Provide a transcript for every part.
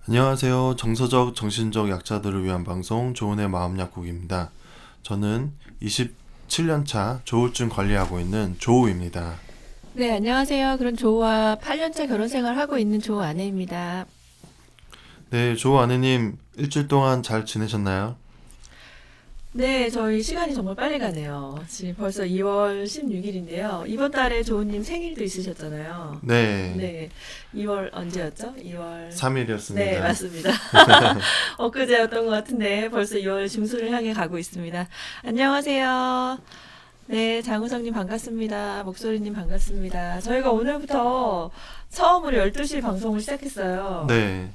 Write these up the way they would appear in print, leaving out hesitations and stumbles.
안녕하세요. 정서적, 정신적 약자들을 위한 방송 조은의 마음 약국입니다. 저는 27년차 조울증 관리하고 있는 조우입니다. 네, 안녕하세요. 그럼 조우와 8년차 결혼 생활하고 있는 조우 아내입니다. 네, 조우 아내님 일주일 동안 잘 지내셨나요? 네, 저희 시간이 정말 빨리 가네요. 지금 벌써 2월 16일인데요. 이번 달에 조우님 생일도 있으셨잖아요. 네, 네, 2월 언제였죠? 2월. 네, 3일이었습니다. 맞습니다. 엊그제였던 것 같은데 벌써 2월 중순을 향해 가고 있습니다. 안녕하세요. 네, 장우성님 반갑습니다. 목소리님 반갑습니다. 저희가 오늘부터 처음으로 12시 방송을 시작했어요. 네,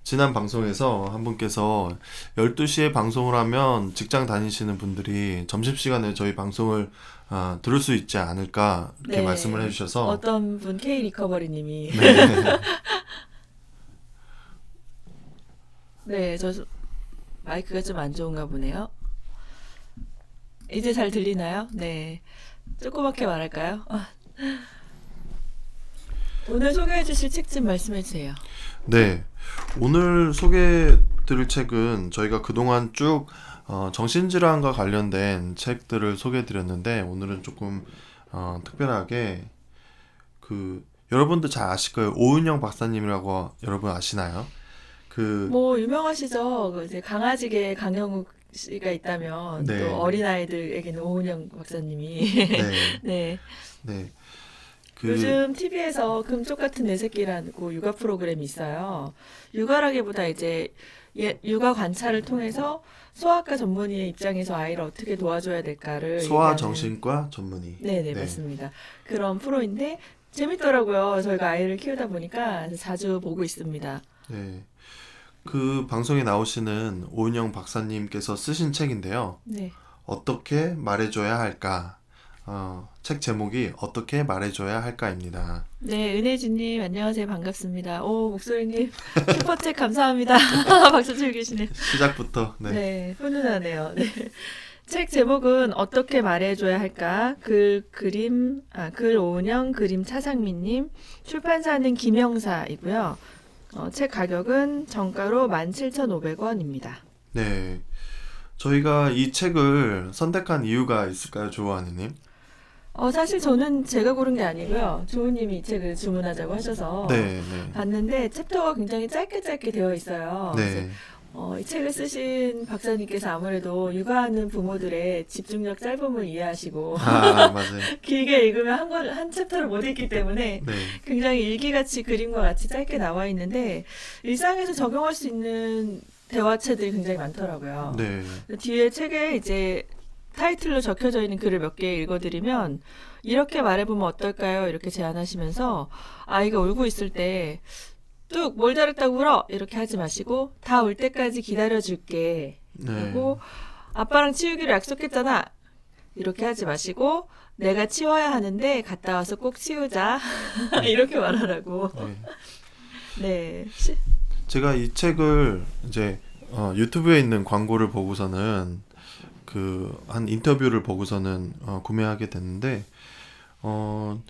지난 방송에서 한 분께서 12시에 방송을 하면 직장 다니시는 분들이 점심시간에 저희 방송을 들을 수 있지 않을까 이렇게 말씀을 네. 해주셔서 어떤 분 K 리커버리 님이 네, 네, 마이크가 좀 안 좋은가 보네요. 이제 잘 들리나요? 네. 조그맣게 말할까요? 오늘 소개해 주실 책 좀 말씀해 주세요. 네, 오늘 소개해 드릴 책은 저희가 그동안 쭉 정신질환과 관련된 책들을 소개해 드렸는데 오늘은 조금 특별하게 여러분들 잘 아실 거예요. 오은영 박사님이라고 여러분 아시나요? 그 뭐 유명하시죠? 그 이제 강아지계 강영욱 씨가 있다면 또 네, 어린아이들에게는 오은영 박사님이 네, 네. 네, 그 요즘 TV에서 금쪽 같은 내 새끼라고 육아 프로그램이 있어요. 육아라기보다 이제 육아 관찰을 통해서 소아과 전문의의 입장에서 아이를 어떻게 도와줘야 될까를 얘기하는 소아정신과 전문의. 네네 네, 맞습니다. 그런 프로인데 재밌더라고요. 저희가 아이를 키우다 보니까 자주 보고 있습니다. 네. 그 방송에 나오시는 오은영 박사님께서 쓰신 책인데요. 네. 어떻게 말해줘야 할까? 책 제목이 어떻게 말해줘야 할까입니다. 네, 은혜진님 안녕하세요. 반갑습니다. 오, 목소리님 슈퍼챗 감사합니다. 박수 치고 계시네. 시작부터, 네. 네, 훈훈하네요. 네. 책 제목은 어떻게 말해줘야 할까? 글 오은영, 그림 차상민님, 출판사는 김영사이고요. 책 가격은 정가로 17,500원입니다. 네. 저희가 이 책을 선택한 이유가 있을까요, 조아니님? 사실 저는 제가 고른 게 아니고요. 조우님이 이 책을 주문하자고 하셔서 네, 네. 봤는데 챕터가 굉장히 짧게 짧게 되어 있어요. 그래서 네. 이 책을 쓰신 박사님께서 아무래도 육아하는 부모들의 집중력 짧음을 이해하시고 맞아요. 길게 읽으면 한 챕터를 못 읽기 때문에 네. 굉장히 일기같이 그림과 같이 짧게 나와 있는데 일상에서 적용할 수 있는 대화체들이 굉장히 많더라고요. 네. 뒤에 책에 이제 타이틀로 적혀져 있는 글을 몇 개 읽어드리면 이렇게 말해보면 어떨까요? 이렇게 제안하시면서 아이가 울고 있을 때 뚝 뭘 잘했다고 울어 이렇게 하지 마시고 다 울 때까지 기다려줄게 네. 하고 아빠랑 치우기로 약속했잖아 이렇게 하지 마시고 내가 치워야 하는데 갔다 와서 꼭 치우자 이렇게 말하라고 네. 네. 제가 이 책을 이제 유튜브에 있는 광고를 보고서는 한 인터뷰를 보고서는 구매하게 됐는데 어,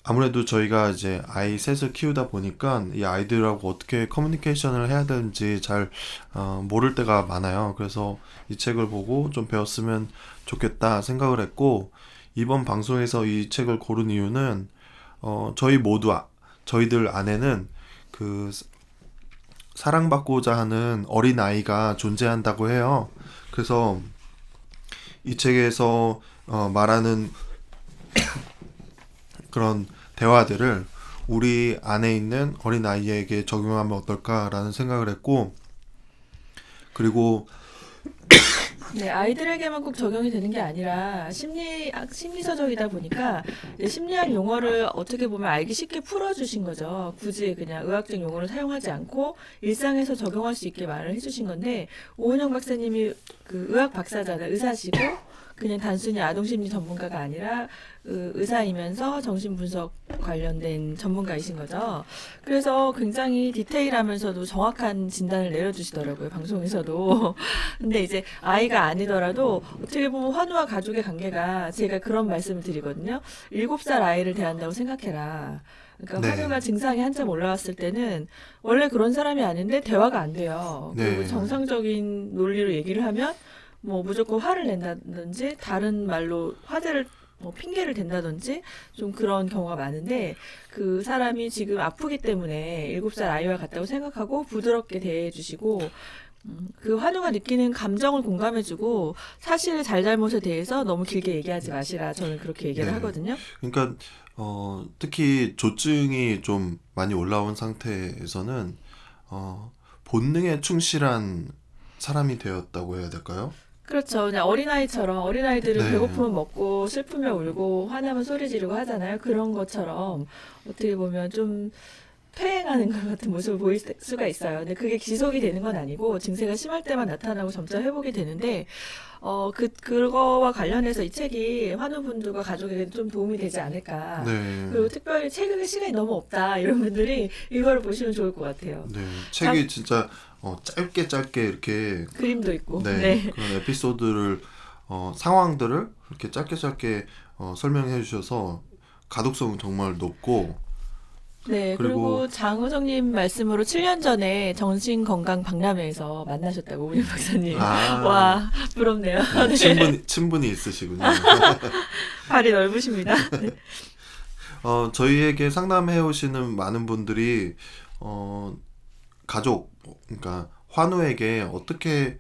아무래도 저희가 이제 아이 셋을 키우다 보니까 이 아이들하고 어떻게 커뮤니케이션을 해야 되는지 잘 모를 때가 많아요. 그래서 이 책을 보고 좀 배웠으면 좋겠다 생각을 했고 이번 방송에서 이 책을 고른 이유는 저희 모두 저희들 안에는 그 사랑받고자 하는 어린 아이가 존재한다고 해요. 그래서 이 책에서 말하는 그런 대화들을 우리 안에 있는 어린 아이에게 적용하면 어떨까라는 생각을 했고 그리고 네, 아이들에게만 꼭 적용이 되는 게 아니라 심리서적이다 보니까 이제 심리학 용어를 어떻게 보면 알기 쉽게 풀어주신 거죠. 굳이 그냥 의학적 용어를 사용하지 않고 일상에서 적용할 수 있게 말을 해주신 건데 오은영 박사님이 그 의학 박사잖아요. 의사시고 그냥 단순히 아동심리 전문가가 아니라 의사이면서 정신분석 관련된 전문가이신 거죠. 그래서 굉장히 디테일하면서도 정확한 진단을 내려주시더라고요, 방송에서도. 근데 이제 아이가 아니더라도 어떻게 보면 환우와 가족의 관계가 제가 그런 말씀을 드리거든요. 7살 아이를 대한다고 생각해라. 그러니까 네. 환우가 증상이 한참 올라왔을 때는 원래 그런 사람이 아닌데 대화가 안 돼요. 네. 그리고 정상적인 논리로 얘기를 하면 뭐 무조건 화를 낸다든지 다른 말로 화제를 뭐 핑계를 댄다든지 좀 그런 경우가 많은데 그 사람이 지금 아프기 때문에 7살 아이와 같다고 생각하고 부드럽게 대해주시고 그 환우가 느끼는 감정을 공감해주고 사실의 잘잘못에 대해서 너무 길게 얘기하지 마시라 저는 그렇게 얘기를 네. 하거든요. 그러니까 특히 조증이 좀 많이 올라온 상태에서는 본능에 충실한 사람이 되었다고 해야 될까요? 그렇죠. 그냥 어린아이처럼 어린아이들은 네. 배고프면 먹고 슬프면 울고 화나면 소리 지르고 하잖아요. 그런 것처럼 어떻게 보면 좀 퇴행하는 것 같은 모습을 보일 수가 있어요. 근데 그게 지속이 되는 건 아니고 증세가 심할 때만 나타나고 점차 회복이 되는데 그거와 관련해서 이 책이 환우분들과 가족에게 좀 도움이 되지 않을까. 네. 그리고 특별히 책 읽을 시간이 너무 없다 이런 분들이 이걸 보시면 좋을 것 같아요. 네. 책이 진짜 짧게 이렇게 그림도 있고. 네, 네. 그런 에피소드를 상황들을 이렇게 짧게 설명해 주셔서 가독성은 정말 높고 네, 그리고 그리고 장우정님 말씀으로 7년 전에 정신건강 박람회에서 만나셨다고, 우리 박사님. 아, 와, 부럽네요. 네, 친분이 있으시군요. 발이 넓으십니다. 네. 저희에게 상담해 오시는 많은 분들이 가족, 그러니까 환우에게 어떻게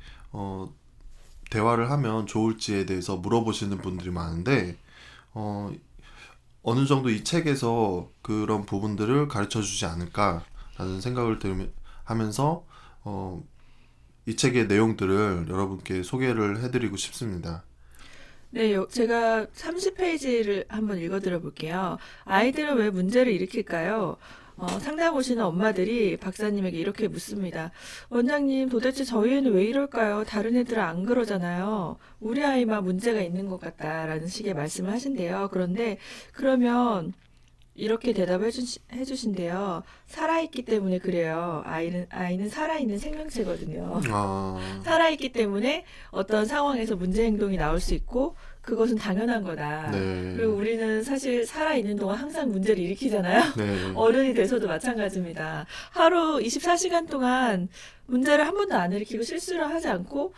대화를 하면 좋을지에 대해서 물어보시는 분들이 많은데 어느 정도 이 책에서 그런 부분들을 가르쳐 주지 않을까라는 생각을 하면서 이 책의 내용들을 여러분께 소개를 해드리고 싶습니다. 네, 제가 30페이지를 한번 읽어드려 볼게요. 아이들은 왜 문제를 일으킬까요? 상담 오시는 엄마들이 박사님에게 이렇게 묻습니다. 원장님, 도대체 저희 애는 왜 이럴까요? 다른 애들은 안 그러잖아요. 우리 아이만 문제가 있는 것 같다라는 식의 말씀을 하신대요. 그런데 그러면 이렇게 대답해 주신대요. 살아있기 때문에 그래요. 아이는 살아있는 생명체거든요. 아, 살아있기 때문에 어떤 상황에서 문제 행동이 나올 수 있고 그것은 당연한 거다. 네, 그리고 우리는 사실 살아있는 동안 항상 문제를 일으키잖아요. 네, 어른이 돼서도 마찬가지입니다. 하루 24시간 동안 문제를 한 번도 안 일으키고 실수를 하지 않고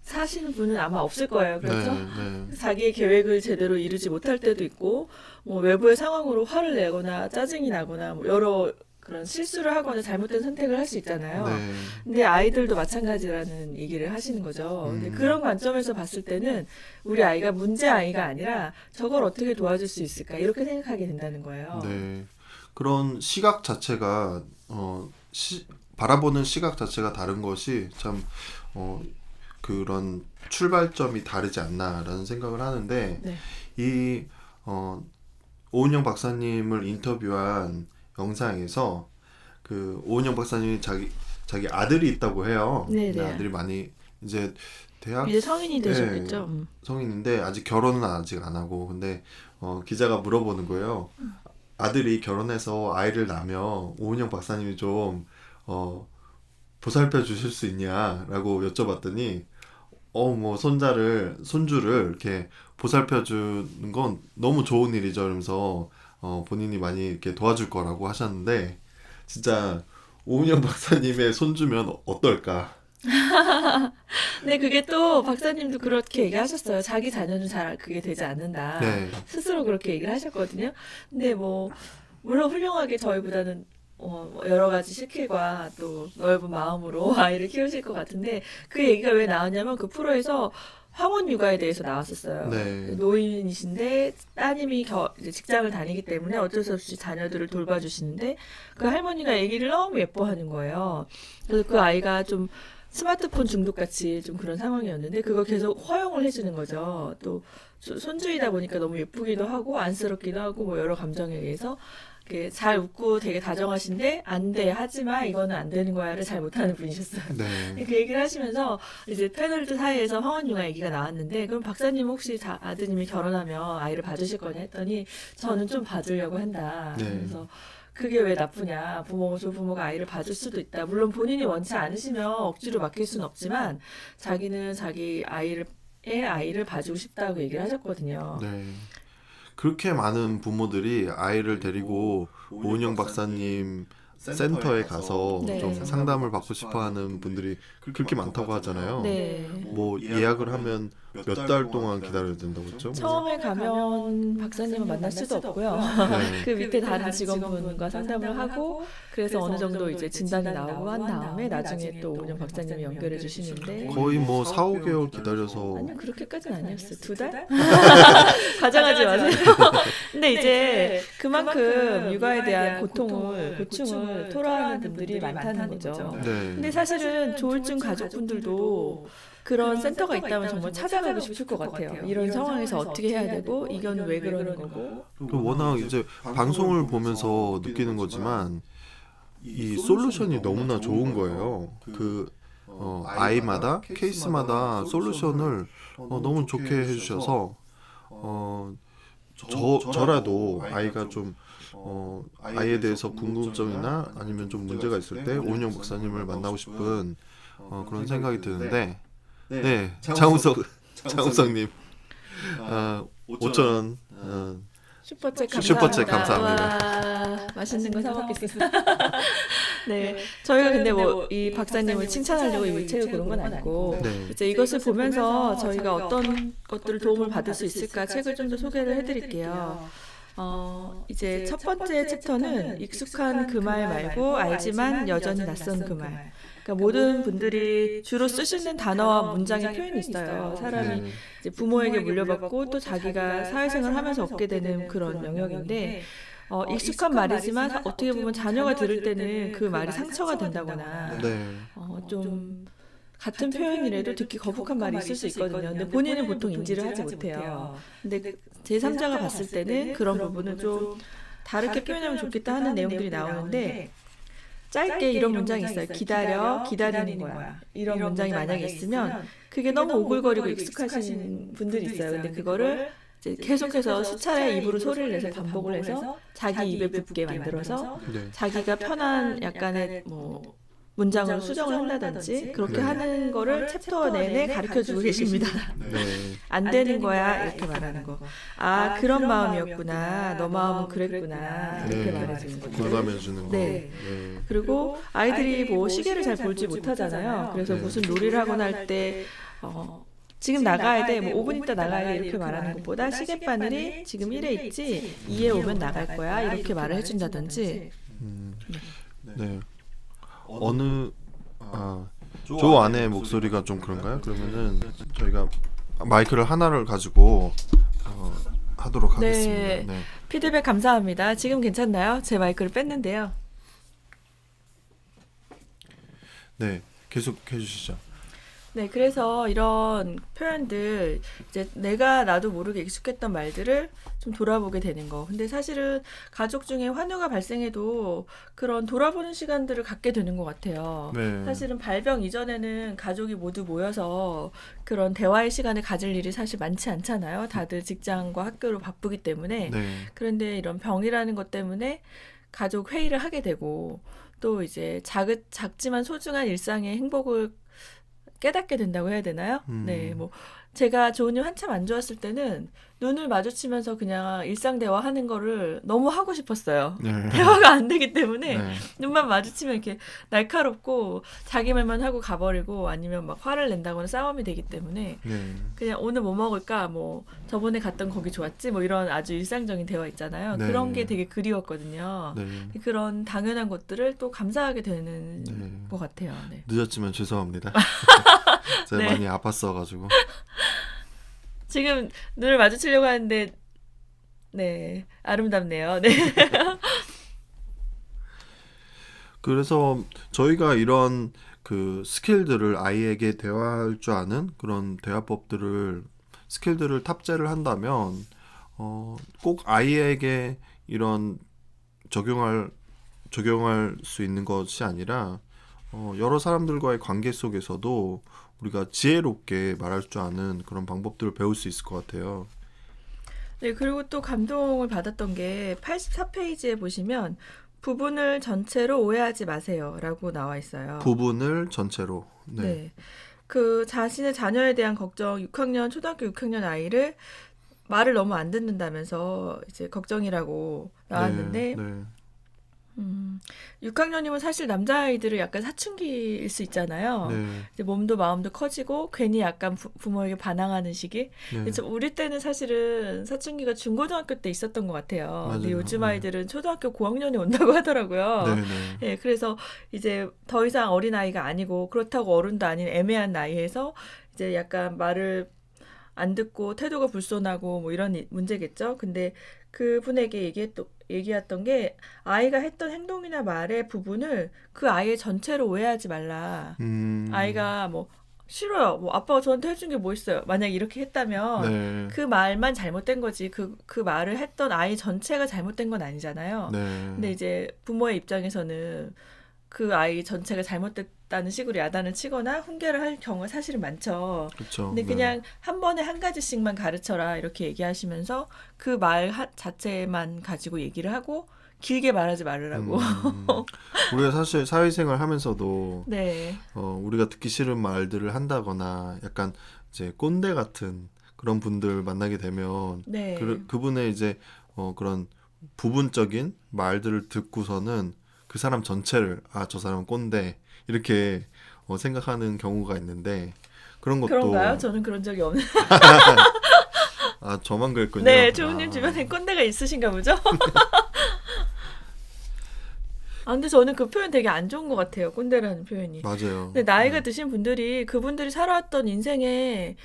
사시는 분은 아마 없을 거예요. 그렇죠? 네, 자기의 계획을 제대로 이루지 못할 때도 있고, 뭐 외부의 상황으로 화를 내거나 짜증이 나거나 뭐 여러 그런 실수를 하거나 잘못된 선택을 할 수 있잖아요. 네, 근데 아이들도 마찬가지라는 얘기를 하시는 거죠. 근데 그런 관점에서 봤을 때는 우리 아이가 문제 아이가 아니라 저걸 어떻게 도와줄 수 있을까 이렇게 생각하게 된다는 거예요. 네. 그런 시각 자체가 바라보는 시각 자체가 다른 것이 참 그런 출발점이 다르지 않나라는 생각을 하는데 네. 이 오은영 박사님을 인터뷰한 영상에서 그 오은영 박사님이 자기 아들이 있다고 해요. 네네. 근데 아들이 많이 이제 대학 이제 성인이 되셨겠죠. 성인인데 아직 결혼은 아직 안 하고 근데 기자가 물어보는 거예요. 아들이 결혼해서 아이를 낳으면 오은영 박사님이 좀 보살펴 주실 수 있냐라고 여쭤봤더니 뭐 손주를 이렇게 보살펴 주는 건 너무 좋은 일이죠. 이러면서 본인이 많이 이렇게 도와줄 거라고 하셨는데 진짜 오은영 박사님의 손주면 어떨까? 네, 그게 또 박사님도 그렇게 얘기하셨어요. 자기 자녀는 잘 그게 되지 않는다. 네, 스스로 그렇게 얘기를 하셨거든요. 근데 뭐 물론 훌륭하게 저희보다는 여러 가지 스킬과 또 넓은 마음으로 아이를 키우실 것 같은데 그 얘기가 왜 나왔냐면 그 프로에서 황혼 육아에 대해서 나왔었어요. 네, 노인이신데 따님이 이제 직장을 다니기 때문에 어쩔 수 없이 자녀들을 돌봐주시는데 그 할머니가 아기를 너무 예뻐하는 거예요. 그래서 그 아이가 좀 스마트폰 중독 같이 좀 그런 상황이었는데 그걸 계속 허용을 해주는 거죠. 또 손주이다 보니까 너무 예쁘기도 하고 안쓰럽기도 하고 뭐 여러 감정에 의해서 이렇게 잘 웃고 되게 다정하신데 안 돼, 하지마, 이거는 안 되는 거야를 잘 못하는 분이셨어요. 네. 그 얘기를 하시면서 이제 패널들 사이에서 황혼융아 얘기가 나왔는데 그럼 박사님 혹시 아드님이 결혼하면 아이를 봐주실 거냐 했더니 저는 좀 봐주려고 한다. 네. 그래서 그게 왜 나쁘냐. 조부모가 아이를 봐줄 수도 있다. 물론 본인이 원치 않으시면 억지로 맡길 수는 없지만 자기는 자기 아이를 봐주고 싶다고 얘기를 하셨거든요. 네. 그렇게 많은 부모들이 아이를 데리고 오은영 박사님 센터에 가서 네. 좀 상담을 받고 싶어 하는 분들이 그렇게 많다고 하잖아요. 네. 뭐 예약을 하면 몇 달 동안 기다려야 된다고 했죠? 처음에 가면 박사님은 만날 수도 없고요. 네. 그 밑에 다른 직원분과 상담을 하고 그래서 어느 정도 이제 진단이 나오고 한 다음에 나중에 또 오은영 박사님이 연결해 주시는데 거의 뭐 4, 5개월 기다려서 아니요 그렇게까지는 아니었어요. 2달? 과장하지 마세요. 근데 이제 그만큼 육아에 대한 고충을 토로하는 분들이 많다는 거죠. 네. 근데 사실은 조울증 가족분들도 그런 센터가 있다면 정말 찾아가고 싶을 것 같아요. 이런 상황에서 어떻게 해야 되고 이건 왜 그러는 거고. 또 워낙 이제 방송을 보면서 느끼는 거지만 이 솔루션이 너무나 좋은 거예요. 아이마다 케이스마다 솔루션을 너무 좋게 해주셔서 저라도 아이가 좀 아이에 대해서 궁금증이나 아니면 좀 문제가 있을 때 오은영 박사님을 만나고 싶은 그런 생각이 드는데 네, 장우석님 5,000원 슈퍼챗 감사합니다. 와, 맛있는 거 사 먹겠습니다. 네, 저희가 근데 뭐 이 박사님을 칭찬하려고 이 책을 고른 건 아니고 네. 이제 이것을 보면서 저희가 어떤 것들을 도움을 받을 수 있을까 책을 좀 더 소개를 해드릴게요. 이제 첫 번째 챕터는 익숙한 그 말 말고 알지만 여전히 낯선 그 말. 그러니까 모든 분들이 주로 쓰시는 단어와 문장의 표현이 있어요. 사람이 네. 이제 부모에게 물려받고 또 자기가 사회생활을 하면서 얻게 되는 그런 영역인데 익숙한 말이지만 어떻게 보면 자녀가 들을 때는 그 말이 상처가 된다거나 네. 좀 같은 표현이라도 듣기 거북한 말이 있을 수 있거든요. 근데 본인은 보통 인지를 하지 못해요. 근데 제3자가 봤을 때는 그런 부분은 좀 다르게 표현하면 좋겠다 하는 내용들이 나오는데 짧게 이런 문장이 있어요. 기다리는 거야. 이런 문장이 만약에 있으면 그게 너무 오글거리고 익숙하신 분들이 있어요. 근데 그거를 이제 계속해서 수차례 입으로 소리를 내서 반복을 해서 자기 입에 붙게 만들어서 네. 자기가 편한 약간의 뭐 문장으로 수정을 한다든지 그렇게 네. 하는 거를 챕터 내내 가르쳐주고 계십니다. 네. 안 되는 거야 이렇게 말하는 거. 아 그런 마음이었구나. 너 마음은 그랬구나. 이렇게 네. 말해주는 거죠. 공감해 주는 거. 네. 그리고 아이들이 뭐 시계를 잘 볼지 못하잖아요. 그래서 네. 무슨 놀이를 하거나 할 때 지금 나가야 돼, 뭐 5분 있다 나가야 돼 이렇게 말하는 것보다 시계바늘이 지금 1에 있지 2에 오면 나갈 거야 이렇게 말을 해준다든지. 네. 조 안의 목소리가 좀 그런가요? 그러면은 저희가 마이크를 하나를 가지고 하도록 하겠습니다. 네. 네. 피드백 감사합니다. 지금 괜찮나요? 제 마이크를 뺐는데요. 네. 계속 해주시죠. 네, 그래서 이런 표현들, 이제 나도 모르게 익숙했던 말들을 좀 돌아보게 되는 거. 근데 사실은 가족 중에 환우가 발생해도 그런 돌아보는 시간들을 갖게 되는 것 같아요. 네. 사실은 발병 이전에는 가족이 모두 모여서 그런 대화의 시간을 가질 일이 사실 많지 않잖아요. 다들 직장과 학교로 바쁘기 때문에. 네. 그런데 이런 병이라는 것 때문에 가족 회의를 하게 되고 또 이제 작지만 소중한 일상의 행복을 깨닫게 된다고 해야 되나요? 네, 뭐 제가 조은이 한참 안 좋았을 때는 눈을 마주치면서 그냥 일상 대화하는 거를 너무 하고 싶었어요. 네. 대화가 안 되기 때문에 네. 눈만 마주치면 이렇게 날카롭고 자기 말만 하고 가버리고 아니면 막 화를 낸다거나 싸움이 되기 때문에 네. 그냥 오늘 뭐 먹을까? 뭐 저번에 갔던 거기 좋았지? 뭐 이런 아주 일상적인 대화 있잖아요. 네. 그런 게 되게 그리웠거든요. 네. 그런 당연한 것들을 또 감사하게 되는 네. 것 같아요. 네. 늦었지만 죄송합니다. 제가 네. 많이 아팠어가지고. 지금 눈을 마주치려고 하는데 네 아름답네요. 네. 그래서 저희가 이런 그 스킬들을 아이에게 대화할 줄 아는 그런 대화법들을 스킬들을 탑재를 한다면 꼭 아이에게 이런 적용할 수 있는 것이 아니라 여러 사람들과의 관계 속에서도 우리가 지혜롭게 말할 줄 아는 그런 방법들을 배울 수 있을 것 같아요. 네, 그리고 또 감동을 받았던 게 84페이지에 보시면 부분을 전체로 오해하지 마세요라고 나와 있어요. 부분을 전체로. 네. 네. 그 자신의 자녀에 대한 걱정, 초등학교 6학년 아이를 말을 너무 안 듣는다면서 이제 걱정이라고 나왔는데, 네. 6학년이면 사실 남자아이들은 약간 사춘기일 수 있잖아요. 네. 이제 몸도 마음도 커지고 괜히 약간 부모에게 반항하는 시기. 네. 근데 우리 때는 사실은 사춘기가 중고등학교 때 있었던 것 같아요. 근데 맞아요. 요즘 네. 아이들은 초등학교 고학년에 온다고 하더라고요. 네. 네. 예, 그래서 이제 더 이상 어린아이가 아니고 그렇다고 어른도 아닌 애매한 나이에서 이제 약간 말을 안 듣고 태도가 불손하고 뭐 이런 문제겠죠. 근데 그분에게 얘기했던 게 아이가 했던 행동이나 말의 부분을 그 아이의 전체로 오해하지 말라. 아이가 뭐 싫어요. 뭐 아빠가 저한테 해준 게 뭐 있어요. 만약 이렇게 했다면 네. 그 말만 잘못된 거지. 그 말을 했던 아이 전체가 잘못된 건 아니잖아요. 네. 근데 이제 부모의 입장에서는 그 아이 전체가 잘못됐다는 식으로 야단을 치거나 훈계를 할 경우가 사실은 많죠. 그렇죠. 근데 그냥 한 번에 한 가지씩만 가르쳐라 이렇게 얘기하시면서 그 말 자체만 가지고 얘기를 하고 길게 말하지 말으라고. 우리가 사실 사회생활 하면서도 네. 우리가 듣기 싫은 말들을 한다거나 약간 이제 꼰대 같은 그런 분들 만나게 되면 네. 그분의 이제 그런 부분적인 말들을 듣고서는 그 사람 전체를 저 사람은 꼰대 이렇게 생각하는 경우가 있는데 그런 것도 그런가요? 저는 그런 적이 없는. 저만 그랬군요. 네, 조은님 주변에 꼰대가 있으신가 보죠? 근데 저는 그 표현 되게 안 좋은 것 같아요. 꼰대라는 표현이. 맞아요. 근데 나이가 드신 분들이 그분들이 살아왔던 인생의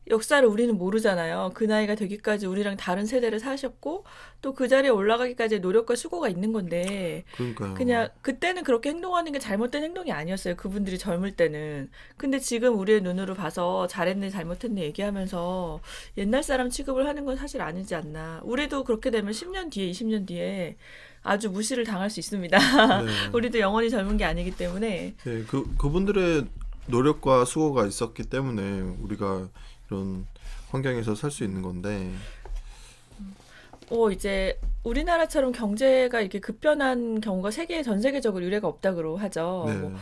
역사를 우리는 모르잖아요. 그 나이가 되기까지 우리랑 다른 세대를 사셨고 또 그 자리에 올라가기까지의 노력과 수고가 있는 건데 그러니까요. 그냥 그때는 그렇게 행동하는 게 잘못된 행동이 아니었어요. 그분들이 젊을 때는. 근데 지금 우리의 눈으로 봐서 잘했네 잘못했네 얘기하면서 옛날 사람 취급을 하는 건 사실 아니지 않나. 우리도 그렇게 되면 10년 뒤에 20년 뒤에 아주 무시를 당할 수 있습니다. 네. 우리도 영원히 젊은 게 아니기 때문에. 네, 그분들의 노력과 수고가 있었기 때문에 우리가 이런 환경에서 살 수 있는 건데. 이제 우리나라처럼 경제가 이렇게 급변한 경우가 전 세계적으로 유례가 없다고 하죠. 네. 뭐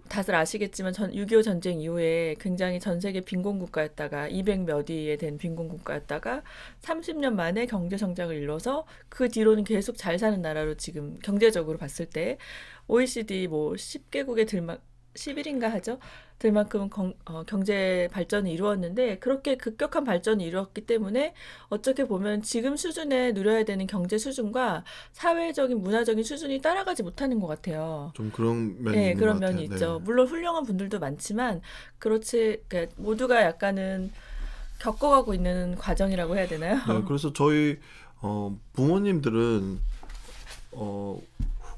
다들 아시겠지만 6.25 전쟁 이후에 굉장히 전 세계 빈곤 국가였다가 200 몇 위에 된 빈곤 국가였다가 30년 만에 경제 성장을 이뤄서 그 뒤로는 계속 잘 사는 나라로 지금 경제적으로 봤을 때 OECD 뭐 10개국에 11인가 하죠. 들만큼 경제 발전을 이루었는데 그렇게 급격한 발전을 이루었기 때문에 어떻게 보면 지금 수준에 누려야 되는 경제 수준과 사회적인 문화적인 수준이 따라가지 못하는 것 같아요. 좀 그런 면이 네, 있는 그런 것 같아요. 면이 있죠. 물론 훌륭한 분들도 많지만 그러니까 모두가 약간은 겪어가고 있는 과정이라고 해야 되나요? 네, 그래서 저희 부모님들은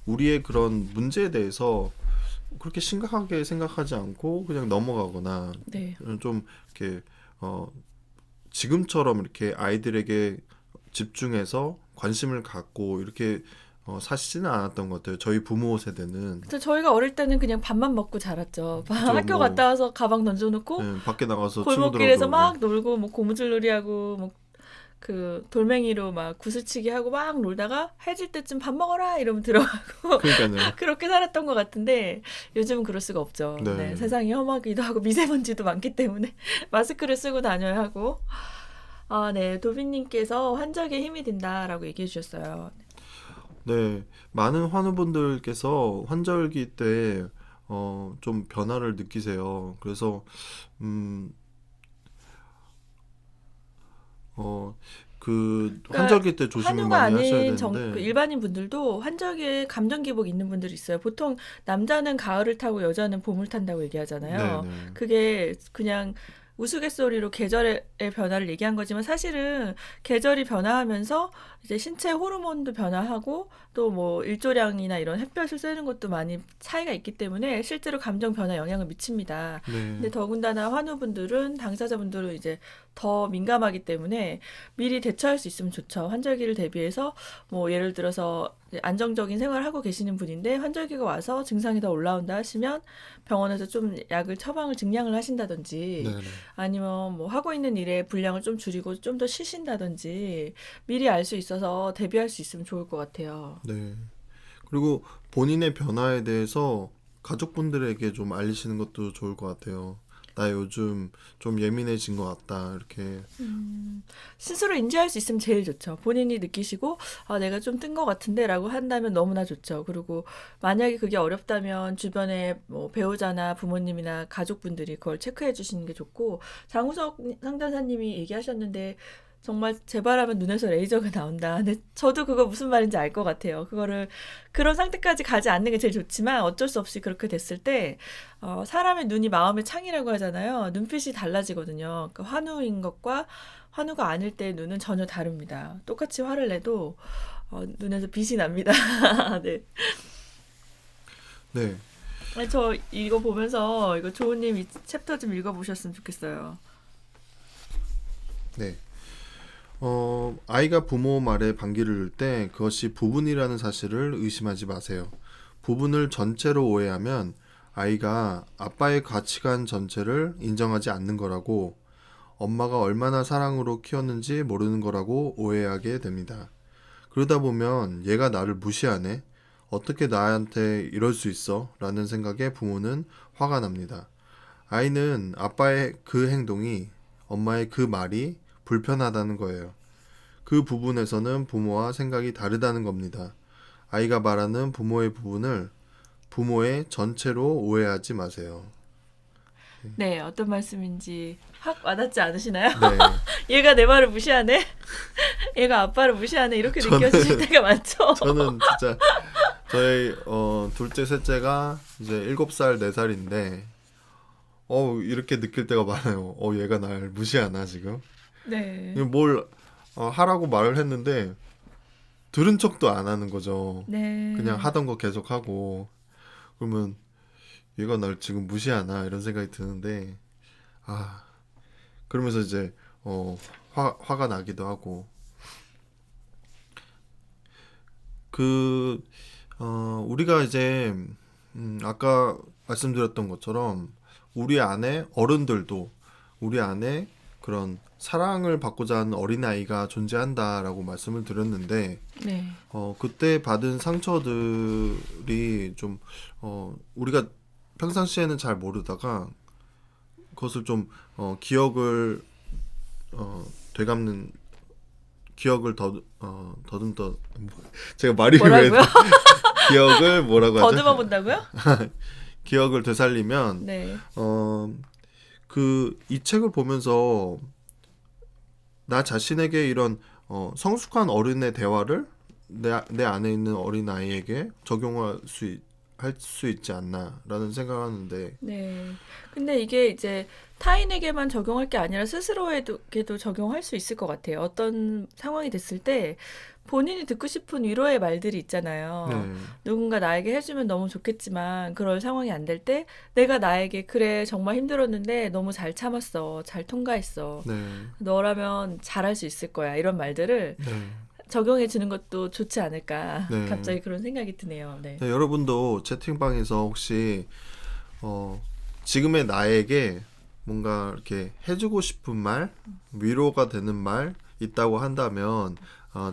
우리의 그런 문제에 대해서 그렇게 심각하게 생각하지 않고 그냥 넘어가거나 네. 좀 이렇게 지금처럼 이렇게 아이들에게 집중해서 관심을 갖고 이렇게 사시지는 않았던 것 같아요. 저희 부모 세대는. 그래서 저희가 어릴 때는 그냥 밥만 먹고 자랐죠. 그쵸, 학교 뭐, 갔다 와서 가방 던져놓고 네, 밖에 나가서 골목길에서 친구들하고 막 놀고 뭐 고무줄놀이 하고 뭐 그 돌멩이로 막 구슬치기 하고 막 놀다가 해질 때쯤 밥 먹어라 이러면 들어가고 그러니까요. 그렇게 살았던 것 같은데 요즘은 그럴 수가 없죠. 네. 네, 세상이 험하기도 하고 미세먼지도 많기 때문에 마스크를 쓰고 다녀야 하고. 네, 도빈님께서 환절기에 힘이 든다라고 얘기해 주셨어요. 네, 많은 환우분들께서 환절기 때 좀 변화를 느끼세요. 그래서 그 그러니까 환절기 때 조심을 한우가 많이 하셔야 아닌 되는데. 그 일반인 분들도 환절기에 감정 기복 있는 분들이 있어요. 보통 남자는 가을을 타고 여자는 봄을 탄다고 얘기하잖아요. 네. 그게 그냥 우스갯소리로 계절의 변화를 얘기한 거지만 사실은 계절이 변화하면서 이제 신체 호르몬도 변화하고 또 뭐 일조량이나 이런 햇볕을 쐬는 것도 많이 차이가 있기 때문에 실제로 감정 변화에 영향을 미칩니다. 근데 네. 더군다나 환우분들은 당사자분들은 이제 더 민감하기 때문에 미리 대처할 수 있으면 좋죠. 환절기를 대비해서 뭐 예를 들어서 이제 안정적인 생활을 하고 계시는 분인데 환절기가 와서 증상이 더 올라온다 하시면 병원에서 좀 약을 처방을 증량을 하신다든지 네네. 아니면 뭐 하고 있는 일의 분량을 좀 줄이고 좀 더 쉬신다든지 미리 알 수 있어서 대비할 수 있으면 좋을 것 같아요. 네. 그리고 본인의 변화에 대해서 가족분들에게 좀 알리시는 것도 좋을 것 같아요. 나 요즘 좀 예민해진 것 같다. 이렇게. 스스로 인지할 수 있으면 제일 좋죠. 본인이 느끼시고, 아, 내가 좀 뜬 것 같은데 라고 한다면 너무나 좋죠. 그리고 만약에 그게 어렵다면 주변에 뭐 배우자나 부모님이나 가족분들이 그걸 체크해 주시는 게 좋고, 장우석 상담사님이 얘기하셨는데, 정말 제발하면 눈에서 레이저가 나온다. 근데 저도 그거 무슨 말인지 알 것 같아요. 그거를 그런 상태까지 가지 않는 게 제일 좋지만 어쩔 수 없이 그렇게 됐을 때 사람의 눈이 마음의 창이라고 하잖아요. 눈빛이 달라지거든요. 그러니까 환우인 것과 환우가 아닐 때의 눈은 전혀 다릅니다. 똑같이 화를 내도 눈에서 빛이 납니다. 네. 네. 아니, 저 이거 보면서 이거 조우님 이 챕터 좀 읽어보셨으면 좋겠어요. 네. 아이가 부모 말에 반기를 들 때 그것이 부분이라는 사실을 의심하지 마세요. 부분을 전체로 오해하면 아이가 아빠의 가치관 전체를 인정하지 않는 거라고, 엄마가 얼마나 사랑으로 키웠는지 모르는 거라고 오해하게 됩니다. 그러다 보면 얘가 나를 무시하네? 어떻게 나한테 이럴 수 있어? 라는 생각에 부모는 화가 납니다. 아이는 아빠의 그 행동이, 엄마의 그 말이 불편하다는 거예요. 그 부분에서는 부모와 생각이 다르다는 겁니다. 아이가 말하는 부모의 부분을 부모의 전체로 오해하지 마세요. 네, 어떤 말씀인지 확 와닿지 않으시나요? 네. 얘가 내 말을 무시하네? 얘가 아빠를 무시하네? 이렇게 느껴지실 때가 많죠? 저는 진짜 저희 둘째 셋째가 이제 7살 4살인데 이렇게 느낄 때가 많아요. 얘가 날 무시하나 지금? 네. 뭘 하라고 말을 했는데 들은 척도 안 하는 거죠. 네. 그냥 하던 거 계속 하고. 그러면 얘가 날 지금 무시하나 이런 생각이 드는데, 그러면서 이제 화가 나기도 하고. 우리가 이제 아까 말씀드렸던 것처럼 우리 안에 어른들도, 우리 안에 그런 사랑을 받고자 하는 어린아이가 존재한다라고 말씀을 드렸는데, 네. 그때 받은 상처들이 좀 우리가 평상시에는 잘 모르다가 그것을 좀 기억을 되감는, 기억을 더듬더, 제가 말이 왜 뭐라고요? 기억을 뭐라고 하죠? 더듬어 본다고요? 기억을 되살리면 네. 이 책을 보면서 나 자신에게 이런 성숙한 어른의 대화를 내 안에 있는 어린 아이에게 적용할 할 수 있지 않나라는 생각하는데. 네. 근데 이게 이제 타인에게만 적용할 게 아니라 스스로에게도 적용할 수 있을 것 같아요. 어떤 상황이 됐을 때 본인이 듣고 싶은 위로의 말들이 있잖아요. 네, 누군가 나에게 해주면 너무 좋겠지만 그럴 상황이 안 될 때 내가 나에게 그래 정말 힘들었는데 너무 잘 참았어. 잘 통과했어. 네, 너라면 잘할 수 있을 거야. 이런 말들을 네, 적용해 주는 것도 좋지 않을까. 네. 갑자기 그런 생각이 드네요. 네. 네, 여러분도 채팅방에서 혹시 지금의 나에게 뭔가 이렇게 해주고 싶은 말, 위로가 되는 말 있다고 한다면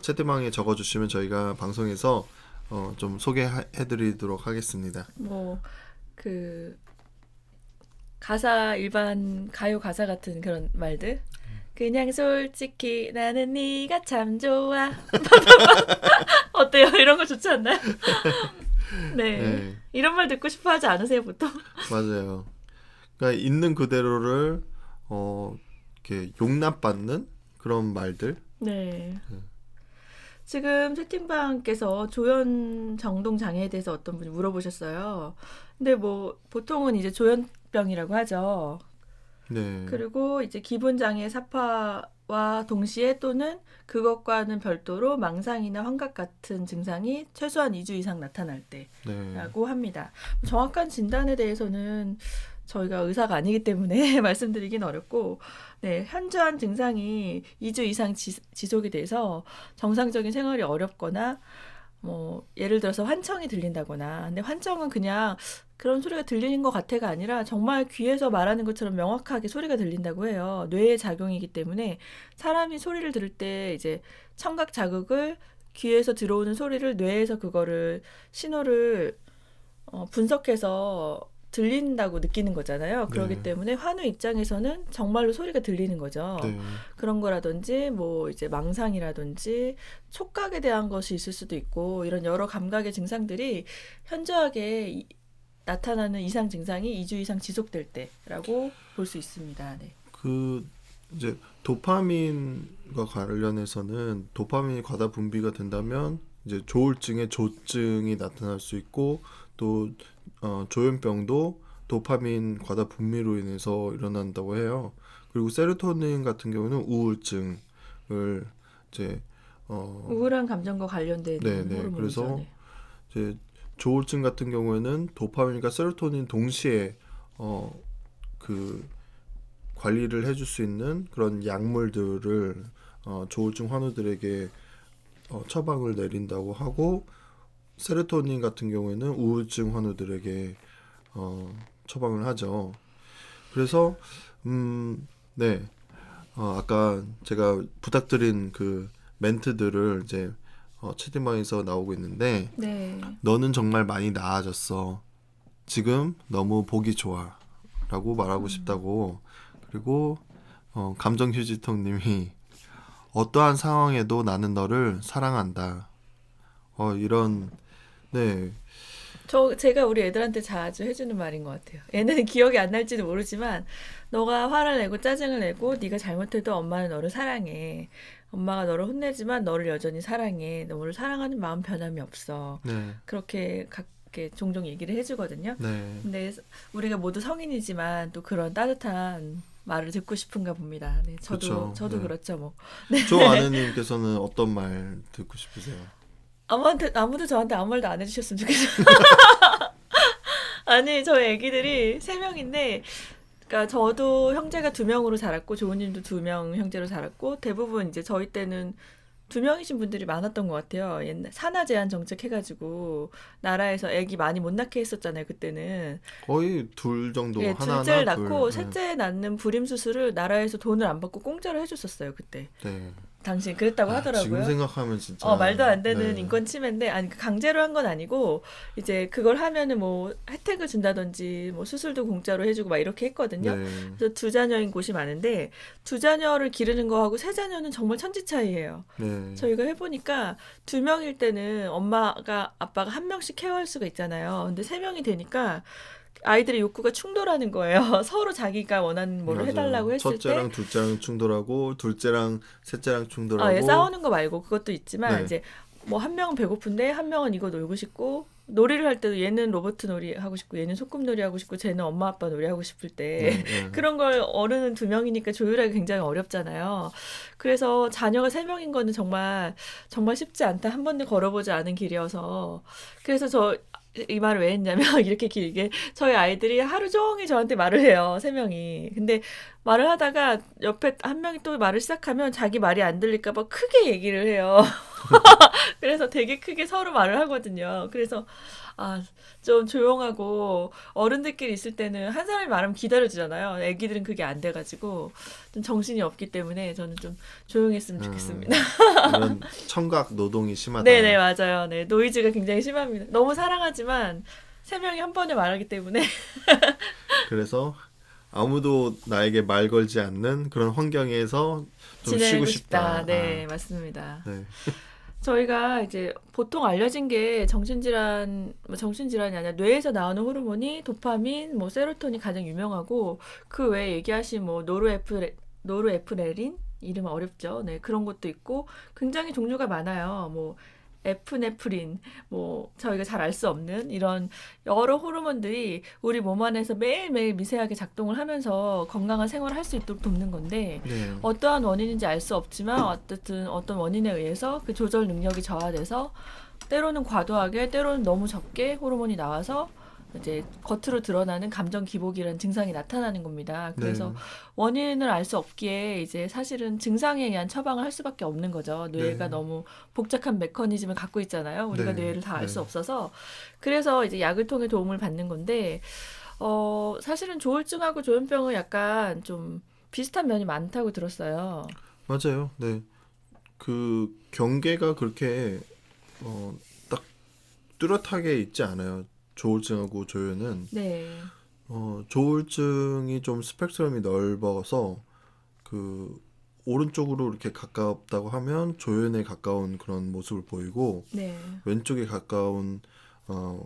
채팅방에 적어주시면 저희가 방송에서 좀 소개해드리도록 하겠습니다. 뭐 그 가사 일반 가요 가사 같은 그런 말들. 그냥 솔직히 나는 네가 참 좋아. 어때요? 이런 거 좋지 않나요? 네. 네, 이런 말 듣고 싶어 하지 않으세요, 보통? 맞아요. 그러니까 있는 그대로를 이렇게 용납받는 그런 말들. 네. 지금 채팅방께서 조현 정동 장애에 대해서 어떤 분이 물어보셨어요. 근데 뭐 보통은 이제 조현병이라고 하죠. 네. 그리고 이제 기본 장애 사파와 동시에 또는 그것과는 별도로 망상이나 환각 같은 증상이 최소한 2주 이상 나타날 네. 때라고 합니다. 정확한 진단에 대해서는 저희가 의사가 아니기 때문에 말씀드리긴 어렵고, 네, 현저한 증상이 2주 이상 지속이 돼서 정상적인 생활이 어렵거나, 뭐, 예를 들어서 환청이 들린다거나, 근데 환청은 그냥 그런 소리가 들리는 것 같아가 아니라 정말 귀에서 말하는 것처럼 명확하게 소리가 들린다고 해요. 뇌의 작용이기 때문에 사람이 소리를 들을 때 이제 청각 자극을 귀에서 들어오는 소리를 뇌에서 그거를 신호를 분석해서 들린다고 느끼는 거잖아요. 그렇기 네. 때문에 환우 입장에서는 정말로 소리가 들리는 거죠. 네. 그런 거라든지 뭐 이제 망상이라든지 촉각에 대한 것이 있을 수도 있고 이런 여러 감각의 증상들이 현저하게 나타나는 이상 증상이 2주 이상 지속될 때라고 볼 수 있습니다. 네. 그 이제 도파민과 관련해서는 도파민이 과다 분비가 된다면 이제 조울증의 조증이 나타날 수 있고 또 조현병도 도파민 과다 분비로 인해서 일어난다고 해요. 그리고 세로토닌 같은 경우는 우울증을 이제 우울한 감정과 관련된 네네. 호르몬이죠. 그래서 네. 이제 조울증 같은 경우에는 도파민과 세로토닌 동시에 그 관리를 해줄 수 있는 그런 약물들을 조울증 환우들에게 처방을 내린다고 하고 세로토닌 같은 경우에는 우울증 환우들에게 처방을 하죠. 그래서 네, 아까 제가 부탁드린 그 멘트들을 이제 채팅방에서 나오고 있는데 네. 너는 정말 많이 나아졌어. 지금 너무 보기 좋아. 라고 말하고 싶다고. 그리고 감정 휴지통님이 어떠한 상황에도 나는 너를 사랑한다. 이런 네. 제가 우리 애들한테 자주 해주는 말인 것 같아요. 얘네는 기억이 안 날지도 모르지만 너가 화를 내고 짜증을 내고 네가 잘못해도 엄마는 너를 사랑해. 엄마가 너를 혼내지만 너를 여전히 사랑해. 너를 사랑하는 마음 변함이 없어. 네. 그렇게 종종 얘기를 해주거든요. 네. 근데 우리가 모두 성인이지만 또 그런 따뜻한 말을 듣고 싶은가 봅니다. 네, 그쵸. 저도 네. 그렇죠, 뭐. 조 아내님께서는 어떤 말 듣고 싶으세요? 아무도 저한테 아무 말도 안 해주셨으면 좋겠어요. 아니, 저희 애기들이 3명인데, 그러니까 저도 형제가 2명으로 자랐고, 조우님도 2명 형제로 자랐고, 대부분 이제 저희 때는 2명이신 분들이 많았던 것 같아요. 옛날 산하 제한 정책 해가지고 나라에서 애기 많이 못 낳게 했었잖아요. 그때는. 거의 둘 정도 예, 하나나 둘째를 둘. 낳고 네. 셋째 낳는 불임 수술을 나라에서 돈을 안 받고 공짜로 해줬었어요. 그때. 네. 당신 그랬다고 지금 하더라고요. 생각하면 진짜 말도 안 되는 네. 인권 침해인데, 아니, 강제로 한 건 아니고, 이제 그걸 하면은 뭐 혜택을 준다든지, 뭐 수술도 공짜로 해주고 막 이렇게 했거든요. 네. 그래서 2자녀인 곳이 많은데, 2자녀를 기르는 거하고 3자녀는 정말 천지 차이예요. 네. 저희가 해보니까 2명일 때는 아빠가 1명씩 케어할 수가 있잖아요. 근데 3명이 되니까 아이들의 욕구가 충돌하는 거예요. 서로 자기가 원하는 뭐를 맞아요. 해달라고 했을 때. 첫째랑 둘째랑 충돌하고 둘째랑 셋째랑 충돌하고 예, 싸우는 거 말고 그것도 있지만 네. 이제 뭐 1명은 배고픈데 1명은 이거 놀고 싶고 놀이를 할 때도 얘는 로버트 놀이 하고 싶고 얘는 소꿉 놀이 하고 싶고 쟤는 엄마 아빠 놀이 하고 싶을 때 네. 그런 걸 어른은 2명이니까 조율하기 굉장히 어렵잖아요. 그래서 자녀가 3명인 거는 정말 쉽지 않다. 한 번도 걸어보지 않은 길이어서 그래서 이 말을 왜 했냐면 이렇게 길게 저희 아이들이 하루 종일 저한테 말을 해요. 3명이. 근데 말을 하다가 옆에 1명이 또 말을 시작하면 자기 말이 안 들릴까 봐 크게 얘기를 해요. 그래서 되게 크게 서로 말을 하거든요. 그래서 좀 조용하고 어른들끼리 있을 때는 한 사람이 말하면 기다려주잖아요. 애기들은 그게 안 돼가지고 좀 정신이 없기 때문에 저는 좀 조용했으면 좋겠습니다. 이런 청각 노동이 심하다. 네네, 맞아요. 네, 노이즈가 굉장히 심합니다. 너무 사랑하지만 3명이 한 번에 말하기 때문에 그래서 아무도 나에게 말 걸지 않는 그런 환경에서 좀 지내고 쉬고 싶다. 네, 맞습니다. 네. 저희가 이제 보통 알려진 게 정신질환이 아니라 뇌에서 나오는 호르몬이 도파민, 뭐 세로토닌이 가장 유명하고 그 외에 얘기하신 뭐 노르에프네린 이름 어렵죠. 네, 그런 것도 있고 굉장히 종류가 많아요. 뭐 에프네프린, 뭐 저희가 잘 알 수 없는 이런 여러 호르몬들이 우리 몸 안에서 매일매일 미세하게 작동을 하면서 건강한 생활을 할 수 있도록 돕는 건데 네. 어떠한 원인인지 알 수 없지만 어쨌든 어떤 원인에 의해서 그 조절 능력이 저하돼서 때로는 과도하게 때로는 너무 적게 호르몬이 나와서 이제 겉으로 드러나는 감정 기복이라는 증상이 나타나는 겁니다. 그래서 네. 원인을 알 수 없기에 이제 사실은 증상에 의한 처방을 할 수밖에 없는 거죠. 뇌가 네. 너무 복잡한 메커니즘을 갖고 있잖아요. 우리가 네. 뇌를 다 알 수 네. 없어서 그래서 이제 약을 통해 도움을 받는 건데 사실은 조울증하고 조현병은 약간 좀 비슷한 면이 많다고 들었어요. 맞아요. 네. 그 경계가 그렇게 딱 뚜렷하게 있지 않아요. 조울증하고 조현은 네. 조울증이 좀 스펙트럼이 넓어서 그 오른쪽으로 이렇게 가깝다고 하면 조현에 가까운 그런 모습을 보이고 네. 왼쪽에 가까운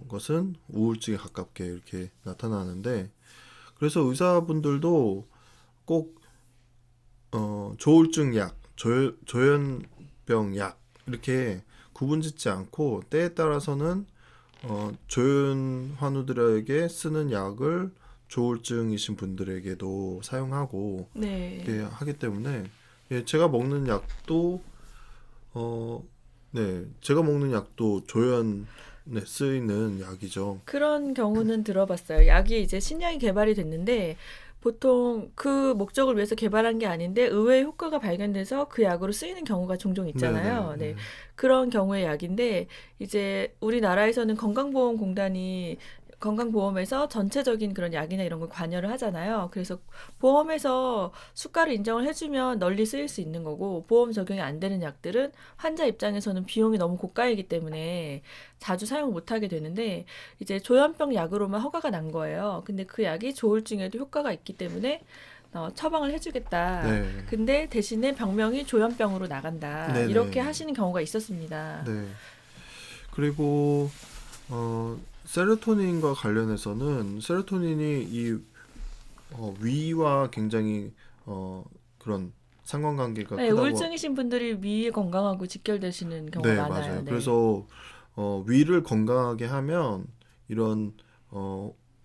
것은 우울증에 가깝게 이렇게 나타나는데 그래서 의사분들도 꼭 조울증 약, 조현병 약 이렇게 구분짓지 않고 때에 따라서는 조현 환우들에게 쓰는 약을 조울증이신 분들에게도 사용하고 네. 이렇게 하기 때문에 예, 제가 먹는 약도 네, 제가 먹는 약도 조현에 쓰이는 약이죠. 그런 경우는 들어봤어요. 약이 이제 신약이 개발이 됐는데 보통 그 목적을 위해서 개발한 게 아닌데 의외의 효과가 발견돼서 그 약으로 쓰이는 경우가 종종 있잖아요. 네, 네. 그런 경우의 약인데 이제 우리나라에서는 건강보험공단이 건강보험에서 전체적인 그런 약이나 이런 걸 관여를 하잖아요. 그래서 보험에서 수가를 인정을 해주면 널리 쓰일 수 있는 거고 보험 적용이 안 되는 약들은 환자 입장에서는 비용이 너무 고가이기 때문에 자주 사용 못 하게 되는데 이제 조현병 약으로만 허가가 난 거예요. 근데 그 약이 조울증에도 효과가 있기 때문에 처방을 해주겠다. 네, 근데 대신에 병명이 조현병으로 나간다. 네, 이렇게 네, 하시는 경우가 있었습니다. 네. 그리고 세로토닌과 관련해서는 세로토닌이 이 위와 굉장히 그런 상관관계가 네, 크다고. 우울증이신 분들이 위 건강하고 직결되시는 경우가 네, 많아요. 맞아요. 네. 그래서 위를 건강하게 하면 이런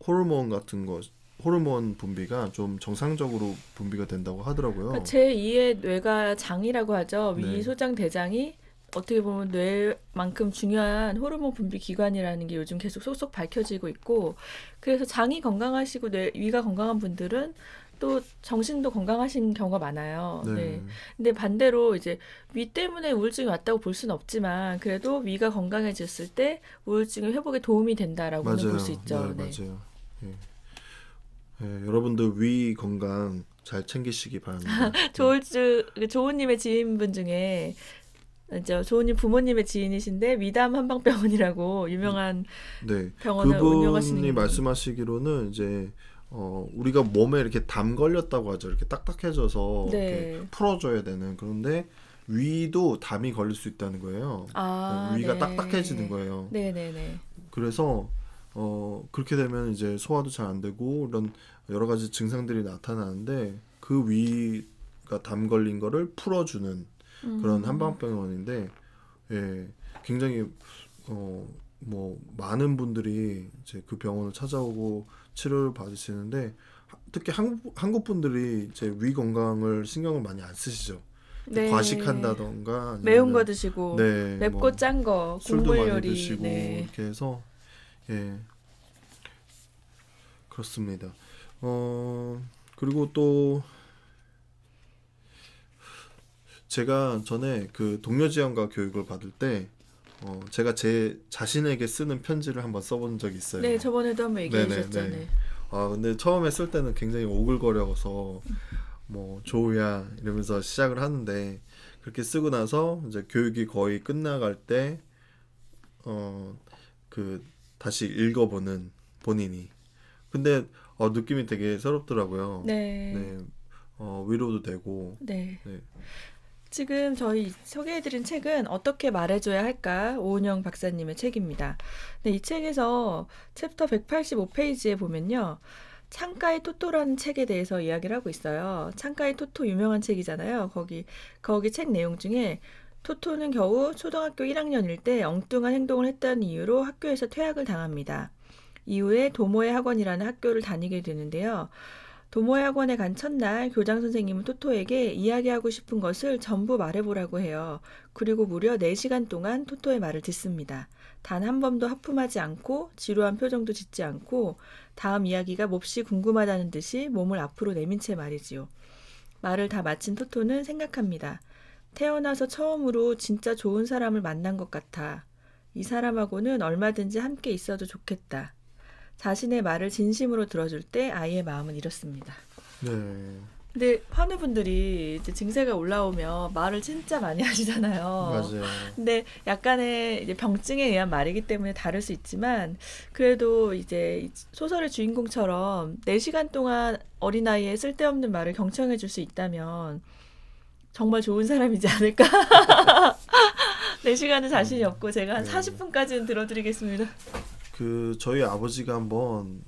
호르몬 같은 거, 호르몬 분비가 좀 정상적으로 분비가 된다고 하더라고요. 그러니까 제2의 뇌가 장이라고 하죠. 위, 네, 소장, 대장이 어떻게 보면 뇌만큼 중요한 호르몬 분비 기관이라는 게 요즘 계속 속속 밝혀지고 있고, 그래서 장이 건강하시고 위가 건강한 분들은 또 정신도 건강하신 경우가 많아요. 네, 네. 근데 반대로 이제 위 때문에 우울증이 왔다고 볼 수는 없지만, 그래도 위가 건강해졌을 때 우울증의 회복에 도움이 된다라고는 맞아요. 볼 수 있죠. 네, 네. 맞아요. 예. 예, 여러분들 위 건강 잘 챙기시기 바랍니다. 조우님의 지인분 중에 이제 조우님 부모님의 지인이신데 위담 한방병원이라고 유명한 네, 병원을 그분이 운영하시는 말씀하시기로는 이제 우리가 몸에 이렇게 담 걸렸다고 하죠. 이렇게 딱딱해져서 이렇게 네. 풀어줘야 되는. 그런데 위도 담이 걸릴 수 있다는 거예요. 아, 위가 네. 딱딱해지는 거예요. 네네네. 그래서 그렇게 되면 이제 소화도 잘 안 되고 이런 여러 가지 증상들이 나타나는데 그 위가 담 걸린 거를 풀어주는 그런 한방병원인데 예, 굉장히 뭐 많은 분들이 이제 그 병원을 찾아오고 치료를 받으시는데 특히 한국 분들이 이제 위 건강을 신경을 많이 안 쓰시죠. 네. 과식한다던가 매운 거 아니면은 드시고 네, 맵고 뭐 짠 거, 술도 국물 많이 요리. 드시고 네. 이렇게 해서 예, 그렇습니다. 그리고 또 제가 전에 그 동료 지원과 교육을 받을 때 제가 제 자신에게 쓰는 편지를 한번 써본 적이 있어요. 네, 저번에도 한번 얘기해 네네, 주셨죠. 네. 네. 근데 처음에 쓸 때는 굉장히 오글거려서 뭐 조우야 이러면서 시작을 하는데 그렇게 쓰고 나서 이제 교육이 거의 끝나갈 때 그 다시 읽어보는 본인이 근데 느낌이 되게 새롭더라고요. 네. 네, 위로도 되고. 네. 네, 지금 저희 소개해드린 책은 어떻게 말해줘야 할까? 오은영 박사님의 책입니다. 네, 이 책에서 챕터 185페이지에 보면요. 창가의 토토라는 책에 대해서 이야기를 하고 있어요. 창가의 토토 유명한 책이잖아요. 거기 책 내용 중에 토토는 겨우 초등학교 1학년일 때 엉뚱한 행동을 했다는 이유로 학교에서 퇴학을 당합니다. 이후에 도모에 학원이라는 학교를 다니게 되는데요. 도모에 학원에 간 첫날 교장 선생님은 토토에게 이야기하고 싶은 것을 전부 말해보라고 해요. 그리고 무려 4시간 동안 토토의 말을 듣습니다. 단 한 번도 하품하지 않고 지루한 표정도 짓지 않고 다음 이야기가 몹시 궁금하다는 듯이 몸을 앞으로 내민 채 말이지요. 말을 다 마친 토토는 생각합니다. 태어나서 처음으로 진짜 좋은 사람을 만난 것 같아. 이 사람하고는 얼마든지 함께 있어도 좋겠다. 자신의 말을 진심으로 들어줄 때 아이의 마음은 이렇습니다. 네. 근데 환우분들이 이제 증세가 올라오면 말을 진짜 많이 하시잖아요. 맞아요. 근데 약간의 이제 병증에 의한 말이기 때문에 다를 수 있지만 그래도 이제 이 소설의 주인공처럼 4시간 동안 어린아이의 쓸데없는 말을 경청해 줄 수 있다면 정말 좋은 사람이지 않을까? 4시간은 자신이 없고 제가 한 네. 40분까지는 들어드리겠습니다. 저희 아버지가 한번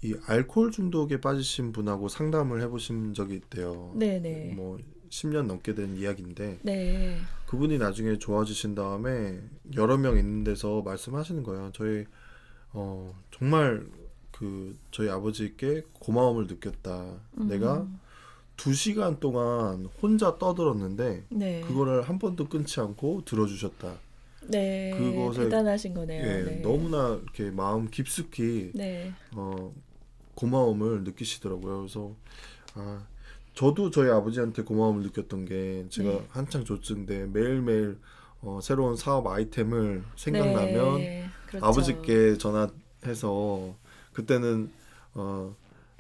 이 알코올 중독에 빠지신 분하고 상담을 해보신 적이 있대요. 네네. 뭐 10년 넘게 된 이야기인데 네. 그분이 나중에 좋아지신 다음에 여러 명 있는 데서 말씀하시는 거예요. 정말 저희 아버지께 고마움을 느꼈다. 내가 2시간 동안 혼자 떠들었는데 네. 그거를 한 번도 끊지 않고 들어주셨다. 네. 그것에 대단하신 거네요. 예, 네. 너무나 이렇게 마음 깊숙이 네. 고마움을 느끼시더라고요. 그래서 저도 저희 아버지한테 고마움을 느꼈던 게 제가 네. 한창 조증인데 매일매일 새로운 사업 아이템을 생각나면 네. 그렇죠. 아버지께 전화해서 그때는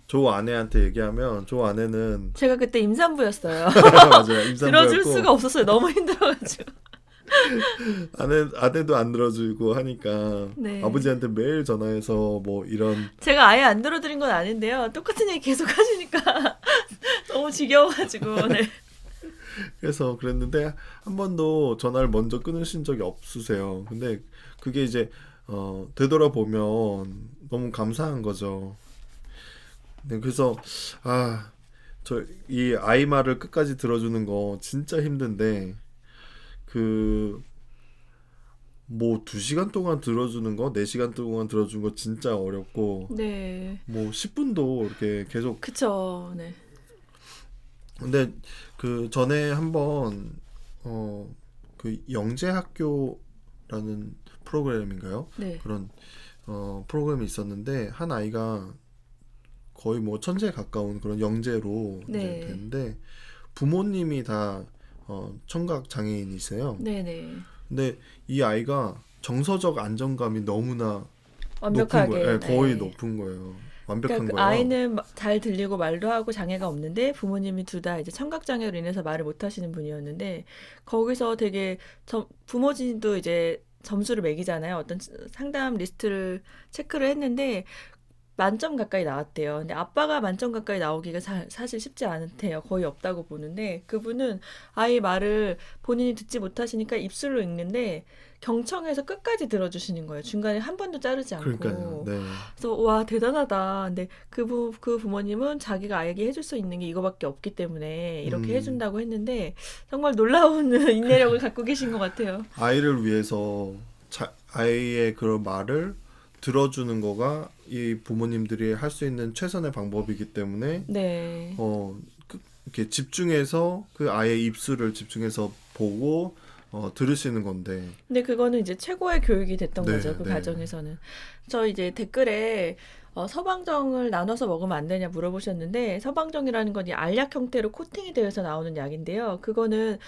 조 아내한테 얘기하면 조 아내는 제가 그때 임산부였어요. 맞아요. 들어줄 임산부였고 수가 없었어요. 너무 힘들어가지고. 아내도 안 들어주고 하니까 네. 아버지한테 매일 전화해서 뭐 이런 제가 아예 안 들어드린 건 아닌데요. 똑같은 얘기 계속 하시니까 너무 지겨워가지고. 네. 그래서 그랬는데 한 번도 전화를 먼저 끊으신 적이 없으세요. 근데 그게 이제 되돌아보면 너무 감사한 거죠. 네, 그래서 저 이 아이 말을 끝까지 들어주는 거 진짜 힘든데 뭐 2시간 동안 들어주는 거, 4시간 동안 들어주는 거 진짜 어렵고 네. 뭐 10분도 이렇게 계속 그쵸. 네. 근데 전에 한번 영재학교라는 프로그램인가요? 네. 그런 프로그램이 있었는데 한 아이가 거의 뭐 천재에 가까운 그런 영재로 네. 이제 됐는데 부모님이 다 청각 장애인이세요. 네네. 근데 이 아이가 정서적 안정감이 너무나 높은 완벽하게. 거예요. 네. 거의 높은 거예요. 완벽한 그러니까 그 거예요. 아이는 잘 들리고 말도 하고 장애가 없는데 부모님이 둘 다 이제 청각 장애로 인해서 말을 못 하시는 분이었는데 거기서 되게 부모님도 이제 점수를 매기잖아요. 어떤 상담 리스트를 체크를 했는데 만점 가까이 나왔대요. 근데 아빠가 만점 가까이 나오기가 사실 쉽지 않대요. 거의 없다고 보는데 그분은 아이 말을 본인이 듣지 못하시니까 입술로 읽는데 경청해서 끝까지 들어주시는 거예요. 중간에 한 번도 자르지 않고. 그러니까요. 네. 그래서 와 대단하다. 근데 그 부모님은 자기가 아이에게 해줄 수 있는 게 이거밖에 없기 때문에 이렇게 해준다고 했는데 정말 놀라운 인내력을 갖고 계신 것 같아요. 아이를 위해서 아이의 그런 말을 들어주는 거가 이 부모님들이 할 수 있는 최선의 방법이기 때문에 네. 이렇게 집중해서 그 아이의 입술을 집중해서 보고 들으시는 건데. 근데 그거는 이제 최고의 교육이 됐던 네, 거죠. 그 네. 과정에서는. 저 이제 댓글에 서방정을 나눠서 먹으면 안 되냐 물어보셨는데 서방정이라는 건 이 알약 형태로 코팅이 되어서 나오는 약인데요. 그거는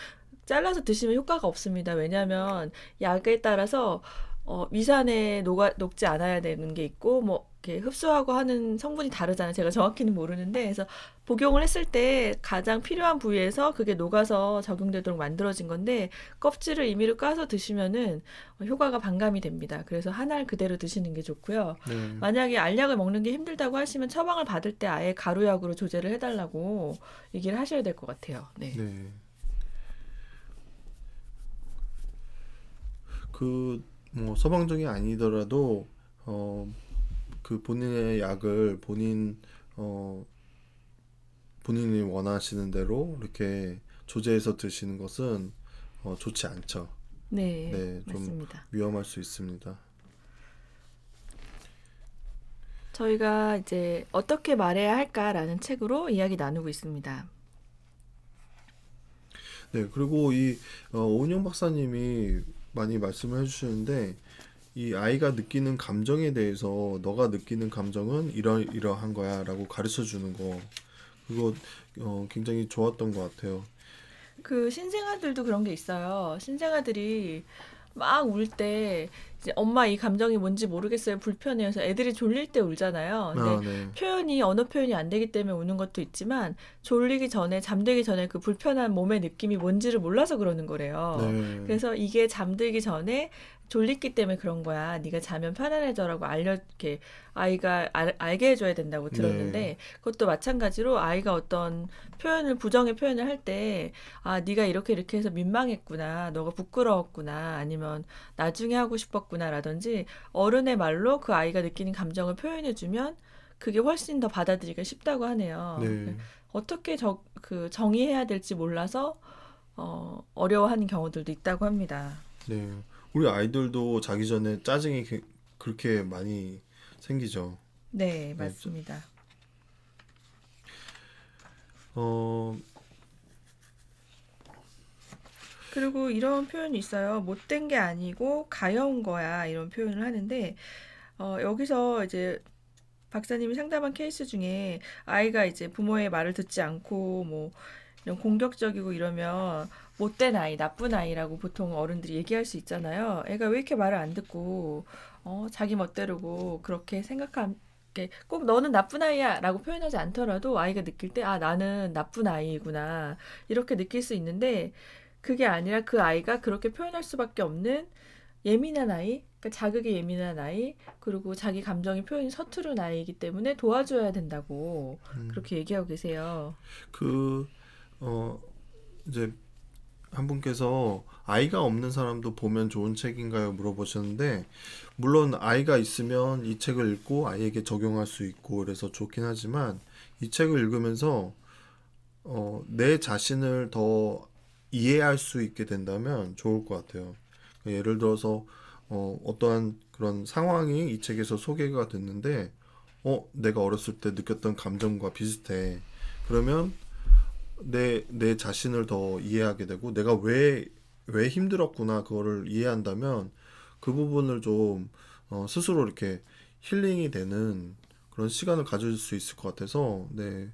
잘라서 드시면 효과가 없습니다. 왜냐하면 약에 따라서 위산에 녹지 않아야 되는 게 있고 뭐 이렇게 흡수하고 하는 성분이 다르잖아요. 제가 정확히는 모르는데 그래서 복용을 했을 때 가장 필요한 부위에서 그게 녹아서 적용되도록 만들어진 건데 껍질을 임의로 까서 드시면은 효과가 반감이 됩니다. 그래서 한 알 그대로 드시는 게 좋고요. 네. 만약에 알약을 먹는 게 힘들다고 하시면 처방을 받을 때 아예 가루약으로 조제를 해달라고 얘기를 하셔야 될 것 같아요. 네. 네. 뭐 서방정이 아니더라도 본인의 약을 본인이 원하시는 대로 이렇게 조제해서 드시는 것은 좋지 않죠. 네, 네, 좀 맞습니다. 위험할 수 있습니다. 저희가 이제 어떻게 말해야 할까라는 책으로 이야기 나누고 있습니다. 네, 그리고 이 오은영 박사님이 많이 말씀을 해주시는데 이 아이가 느끼는 감정에 대해서 너가 느끼는 감정은 이러이러한 거야라고 가르쳐 주는 거 그거 굉장히 좋았던 것 같아요. 그 신생아들도 그런 게 있어요. 신생아들이 막 울 때 이제 엄마 이 감정이 뭔지 모르겠어요. 불편해서 애들이 졸릴 때 울잖아요. 근데 아, 네, 언어 표현이 안 되기 때문에 우는 것도 있지만 졸리기 전에 잠들기 전에 그 불편한 몸의 느낌이 뭔지를 몰라서 그러는 거래요. 네, 그래서 이게 잠들기 전에 졸리기 때문에 그런 거야. 네가 자면 편안해져라고 이렇게 아이가 알게 해줘야 된다고 네, 들었는데 그것도 마찬가지로 아이가 어떤 부정의 표현을 할 때 아, 네가 이렇게 이렇게 해서 민망했구나. 너가 부끄러웠구나. 아니면 나중에 하고 싶었구나라든지 어른의 말로 그 아이가 느끼는 감정을 표현해주면 그게 훨씬 더 받아들이기가 쉽다고 하네요. 네, 어떻게 정의해야 될지 몰라서 어려워하는 경우들도 있다고 합니다. 네. 우리 아이들도 자기 전에 짜증이 그렇게 많이 생기죠. 네, 네, 맞습니다. 어, 그리고 이런 표현이 있어요. 못된 게 아니고 가여운 거야. 이런 표현을 하는데 여기서 이제 박사님이 상담한 케이스 중에 아이가 이제 부모의 말을 듣지 않고 뭐 이런 공격적이고 이러면 못된 아이, 나쁜 아이라고 보통 어른들이 얘기할 수 있잖아요. 애가 왜 이렇게 말을 안 듣고 자기 멋대로고 그렇게 꼭 너는 나쁜 아이야라고 표현하지 않더라도 아이가 느낄 때 아, 나는 나쁜 아이구나 이렇게 느낄 수 있는데 그게 아니라 그 아이가 그렇게 표현할 수밖에 없는 예민한 아이, 그러니까 자극에 예민한 아이, 그리고 자기 감정이 표현이 서투른 아이이기 때문에 도와줘야 된다고 그렇게 얘기하고 계세요. 그, 이제 한 분께서 아이가 없는 사람도 보면 좋은 책인가요? 물어보셨는데, 물론 아이가 있으면 이 책을 읽고 아이에게 적용할 수 있고 그래서 좋긴 하지만 이 책을 읽으면서 내 자신을 더 이해할 수 있게 된다면 좋을 것 같아요. 예를 들어서 어떠한 그런 상황이 이 책에서 소개가 됐는데, 내가 어렸을 때 느꼈던 감정과 비슷해. 그러면 내 자신을 더 이해하게 되고, 내가 왜 힘들었구나, 그거를 이해한다면, 그 부분을 좀, 스스로 이렇게 힐링이 되는 그런 시간을 가질 수 있을 것 같아서, 네.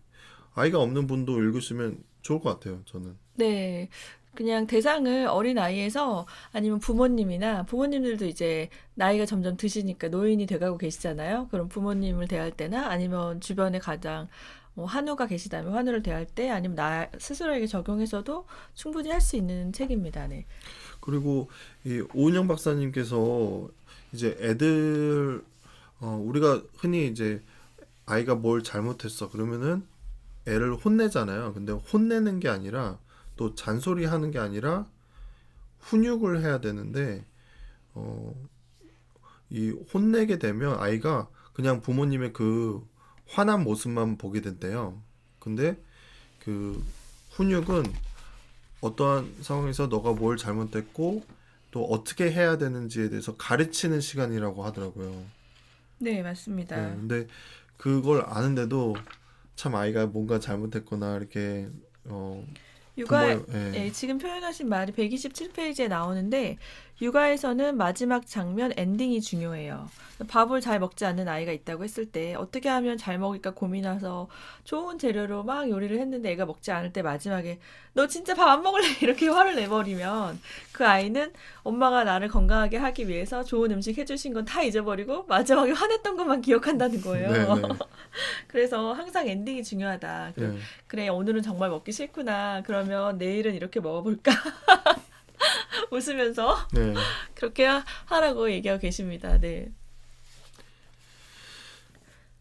아이가 없는 분도 읽으시면 좋을 것 같아요, 저는. 네. 그냥 대상을 어린 아이에서 아니면 부모님들도 이제 나이가 점점 드시니까 노인이 돼가고 계시잖아요. 그럼 부모님을 대할 때나 아니면 주변에 가장 뭐 한우가 계시다면 한우를 대할 때 아니면 나 스스로에게 적용해서도 충분히 할 수 있는 책입니다. 네. 그리고 이 오은영 박사님께서 이제 우리가 흔히 이제 아이가 뭘 잘못했어 그러면은 애를 혼내잖아요. 근데 혼내는 게 아니라 또 잔소리하는 게 아니라 훈육을 해야 되는데 어, 이 혼내게 되면 아이가 그냥 부모님의 그 화난 모습만 보게 된대요. 근데 그 훈육은 어떠한 상황에서 너가 뭘 잘못했고 또 어떻게 해야 되는지에 대해서 가르치는 시간이라고 하더라고요. 네, 네, 맞습니다. 근데 그걸 아는데도 참 아이가 뭔가 잘못했거나 이렇게 육아, 부모의 예, 지금 표현하신 말이 127페이지에 나오는데, 육아에서는 마지막 장면 엔딩이 중요해요. 밥을 잘 먹지 않는 아이가 있다고 했을 때, 어떻게 하면 잘 먹을까 고민해서 좋은 재료로 막 요리를 했는데 애가 먹지 않을 때 마지막에, 너 진짜 밥 안 먹을래? 이렇게 화를 내버리면, 그 아이는 엄마가 나를 건강하게 하기 위해서 좋은 음식 해주신 건 다 잊어버리고, 마지막에 화냈던 것만 기억한다는 거예요. 네, 네, 그래서 항상 엔딩이 중요하다. 예, 그래, 오늘은 정말 먹기 싫구나. 그러면 내일은 이렇게 먹어볼까? 웃으면서 네, 그렇게 하라고 얘기하고 계십니다. 네.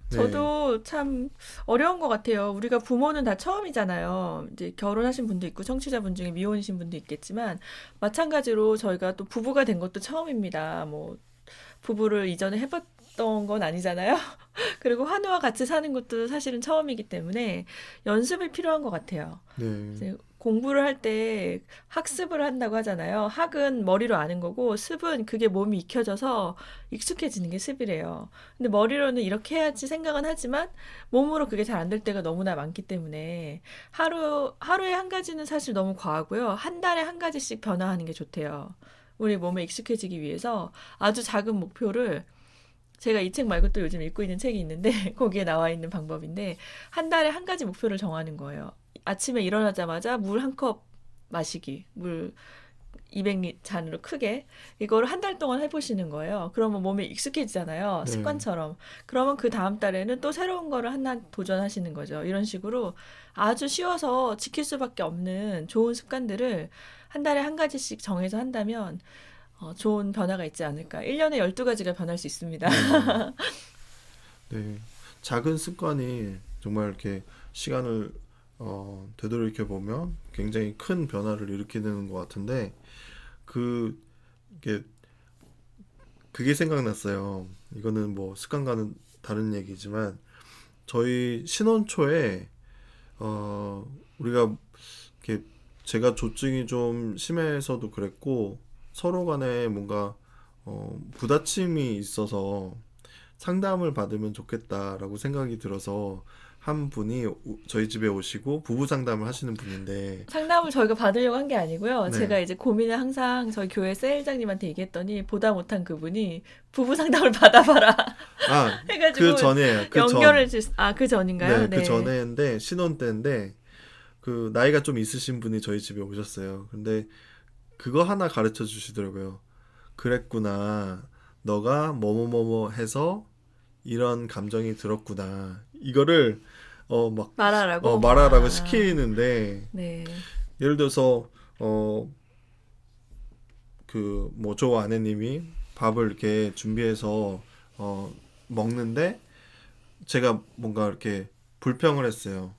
네, 저도 참 어려운 것 같아요. 우리가 부모는 다 처음이잖아요. 이제 결혼하신 분도 있고 청취자분 중에 미혼이신 분도 있겠지만 마찬가지로 저희가 또 부부가 된 것도 처음입니다. 뭐 부부를 이전에 해봤던 건 아니잖아요. 그리고 한우와 같이 사는 것도 사실은 처음이기 때문에 연습이 필요한 것 같아요. 네, 이제 공부를 할 때 학습을 한다고 하잖아요. 학은 머리로 아는 거고 습은 그게 몸이 익혀져서 익숙해지는 게 습이래요. 근데 머리로는 이렇게 해야지 생각은 하지만 몸으로 그게 잘 안 될 때가 너무나 많기 때문에 하루에 한 가지는 사실 너무 과하고요. 한 달에 한 가지씩 변화하는 게 좋대요. 우리 몸에 익숙해지기 위해서 아주 작은 목표를 제가 이 책 말고 또 요즘 읽고 있는 책이 있는데 거기에 나와 있는 방법인데 한 달에 한 가지 목표를 정하는 거예요. 아침에 일어나자마자 물 한 컵 마시기. 물 200잔으로 크게 이거를 한 달 동안 해보시는 거예요. 그러면 몸에 익숙해지잖아요. 네. 습관처럼. 그러면 그 다음 달에는 또 새로운 거를 하나 도전하시는 거죠. 이런 식으로 아주 쉬워서 지킬 수밖에 없는 좋은 습관들을 한 달에 한 가지씩 정해서 한다면 좋은 변화가 있지 않을까. 1년에 12가지가 변할 수 있습니다. 네. 네. 작은 습관이 정말 이렇게 시간을 되돌이켜 보면 굉장히 큰 변화를 일으키는 것 같은데 그 이게 그게 생각났어요. 이거는 뭐 습관과는 다른 얘기지만 저희 신혼 초에 우리가 이렇게 제가 조증이 좀 심해서도 그랬고 서로 간에 뭔가 부딪힘이 있어서 상담을 받으면 좋겠다라고 생각이 들어서 한 분이 저희 집에 오시고 부부 상담을 하시는 분인데 상담을 저희가 받으려고 한 게 아니고요. 네. 제가 이제 고민을 항상 저희 교회 셀장님한테 얘기했더니 보다 못한 그분이 부부 상담을 받아봐라 아, 해가지고 그 전이에요. 연결을 그 전인가요? 네, 그 전에인데 신혼 때인데 그 나이가 좀 있으신 분이 저희 집에 오셨어요. 근데 그거 하나 가르쳐 주시더라고요. 그랬구나. 너가 뭐뭐뭐뭐 해서 이런 감정이 들었구나. 이거를 막 말하라고? 말하라고 시키는데 네. 예를 들어서 그 뭐 조 아내님이 밥을 이렇게 준비해서 먹는데 제가 뭔가 이렇게 불평을 했어요.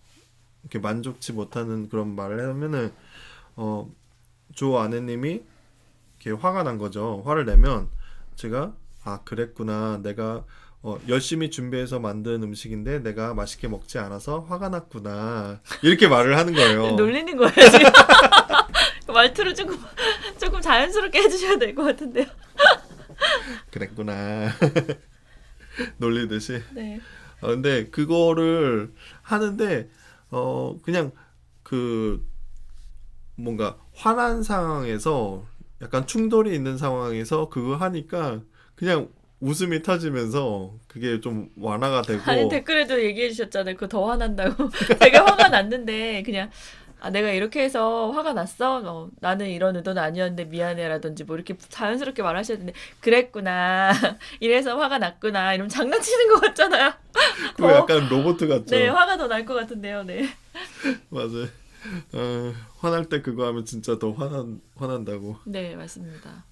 이렇게 만족치 못하는 그런 말을 하면은 조 아내님이 이렇게 화가 난 거죠. 화를 내면 제가 아 그랬구나. 내가 열심히 준비해서 만든 음식인데 내가 맛있게 먹지 않아서 화가 났구나. 이렇게 말을 하는 거예요. 놀리는 거예요, 지금. 말투를 조금 자연스럽게 해주셔야 될 것 같은데요. 그랬구나. 놀리듯이. 네. 근데 그거를 하는데 그냥 그 뭔가 화난 상황에서 약간 충돌이 있는 상황에서 그거 하니까 그냥 웃음이 터지면서 그게 좀 완화가 되고 아니, 댓글에도 얘기해 주셨잖아요. 그거 더 화난다고. 되게 화가 났는데, 그냥, 내가 이렇게 해서 화가 났어? 나는 이런 의도는 아니었는데 미안해라든지 뭐 이렇게 자연스럽게 말하셔야 되는데, 그랬구나. 이래서 화가 났구나. 이러면 장난치는 것 같잖아요. 그거 더, 약간 로봇 같죠. 네, 화가 더 날 것 같은데요, 네. 맞아요. 화날 때 그거 하면 진짜 더 화난다고. 네, 맞습니다.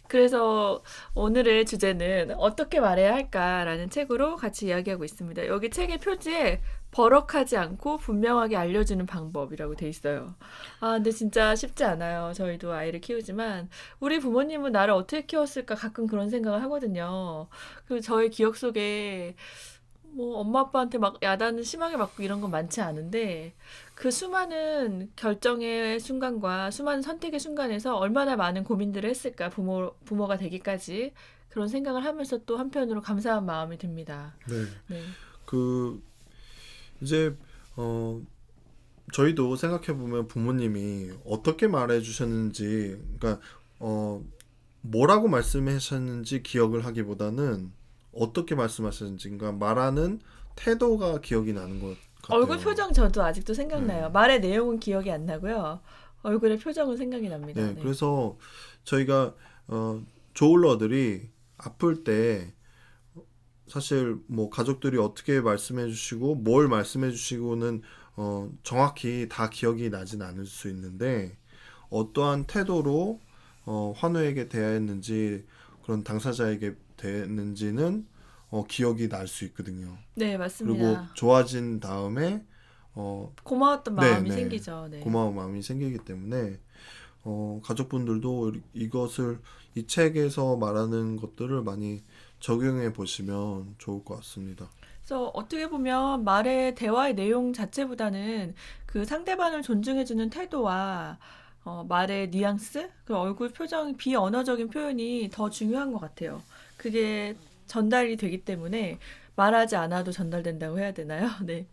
그래서 오늘의 주제는 어떻게 말해야 할까라는 책으로 같이 이야기하고 있습니다. 여기 책의 표지에 버럭하지 않고 분명하게 알려주는 방법이라고 돼 있어요. 근데 진짜 쉽지 않아요. 저희도 아이를 키우지만 우리 부모님은 나를 어떻게 키웠을까 가끔 그런 생각을 하거든요. 그 저의 기억 속에 뭐 엄마 아빠한테 막 야단을 심하게 맞고 이런 건 많지 않은데 그 수많은 결정의 순간과 수많은 선택의 순간에서 얼마나 많은 고민들을 했을까 부모가 되기까지 그런 생각을 하면서 또 한편으로 감사한 마음이 듭니다. 네. 네. 그 이제 저희도 생각해 보면 부모님이 어떻게 말해 주셨는지 그러니까 뭐라고 말씀하셨는지 기억을 하기보다는 어떻게 말씀하셨는지 그러니까 말하는 태도가 기억이 나는 것 같아요. 얼굴 표정 저도 아직도 생각나요. 말의 내용은 기억이 안 나고요. 얼굴의 표정은 생각이 납니다. 네, 네. 그래서 저희가 조울러들이 아플 때 사실 뭐 가족들이 어떻게 말씀해 주시고 뭘 말씀해 주시고는 정확히 다 기억이 나진 않을 수 있는데 어떠한 태도로 환우에게 대하였는지 그런 당사자에게 대했는지는 기억이 날 수 있거든요. 네, 그리고 맞습니다. 좋아진 다음에 고마웠던 네, 마음이 네. 생기죠. 네. 고마운 마음이 생기기 때문에 가족분들도 이것을 이 책에서 말하는 것들을 많이 적용해 보시면 좋을 것 같습니다. 그래서 어떻게 보면 말의 대화의 내용 자체보다는 그 상대방을 존중해주는 태도와 말의 뉘앙스, 그 얼굴 표정, 비언어적인 표현이 더 중요한 것 같아요. 그게 전달이 되기 때문에 말하지 않아도 전달된다고 해야 되나요? 네.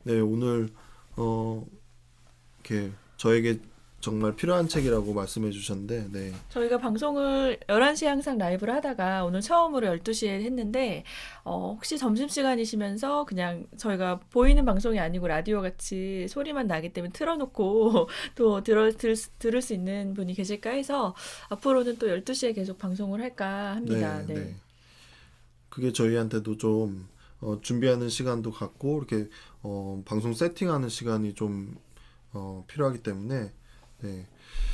네, 오늘 이렇게 저에게 정말 필요한 책이라고 말씀해 주셨는데, 네, 저희가 방송을 11시에 항상 라이브를 하다가 오늘 처음으로 12시에 했는데, 혹시 점심시간이시면서 그냥 저희가 보이는 방송이 아니고 라디오 같이 소리만 나기 때문에 틀어놓고 또 들을 수 있는 분이 계실까 해서 앞으로는 또 12시에 계속 방송을 할까 합니다. 네, 네. 네. 그게 저희한테도 좀 준비하는 시간도 갖고 이렇게 방송 세팅하는 시간이 좀 필요하기 때문에, 네,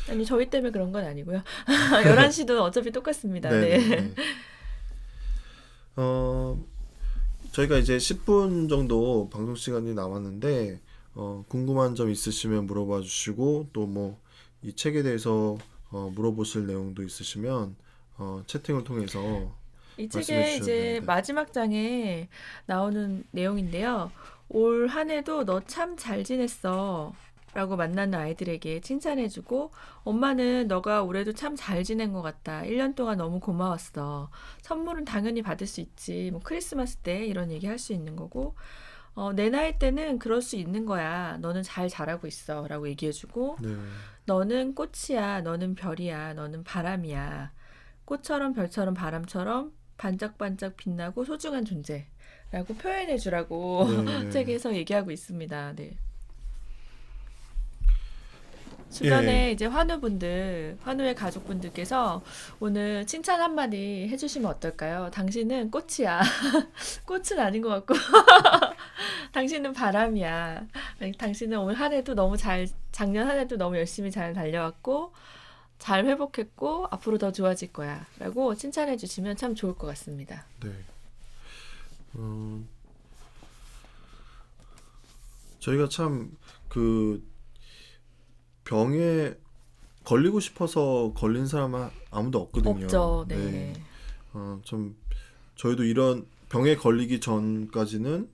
아니, 저희 때문에 그런 건 아니고요. 11시도 어차피 똑같습니다. 네, 네. 네, 네. 어, 저희가 이제 10분 정도 방송 시간이 남았는데, 궁금한 점 있으시면 물어봐 주시고, 또 뭐, 이 책에 대해서 물어보실 내용도 있으시면, 채팅을 통해서 이 말씀해 책의 주셔도 이제 되는데, 마지막 장에 나오는 내용인데요. 올 한 해도 너 참 잘 지냈어. 라고 만나는 아이들에게 칭찬해주고, 엄마는 너가 올해도 참 잘 지낸 것 같다. 1년 동안 너무 고마웠어. 선물은 당연히 받을 수 있지. 뭐 크리스마스 때 이런 얘기 할 수 있는 거고, 내 나이 때는 그럴 수 있는 거야. 너는 잘 자라고 있어. 라고 얘기해주고, 네, 너는 꽃이야. 너는 별이야. 너는 바람이야. 꽃처럼 별처럼 바람처럼 반짝반짝 빛나고 소중한 존재라고 표현해 주라고 네, 책에서 얘기하고 있습니다. 네. 예, 주변에 이제 환우의 가족분들께서 오늘 칭찬 한마디 해주시면 어떨까요? 당신은 꽃이야. 꽃은 아닌 것 같고, 당신은 바람이야. 네, 당신은 올 한 해도 작년 한 해도 너무 열심히 잘 달려왔고, 잘 회복했고, 앞으로 더 좋아질 거야. 라고 칭찬해 주시면 참 좋을 것 같습니다. 네. 어, 저희가 참 그 병에 걸리고 싶어서 걸린 사람은 아무도 없거든요. 없죠. 네. 네. 좀 저희도 이런 병에 걸리기 전까지는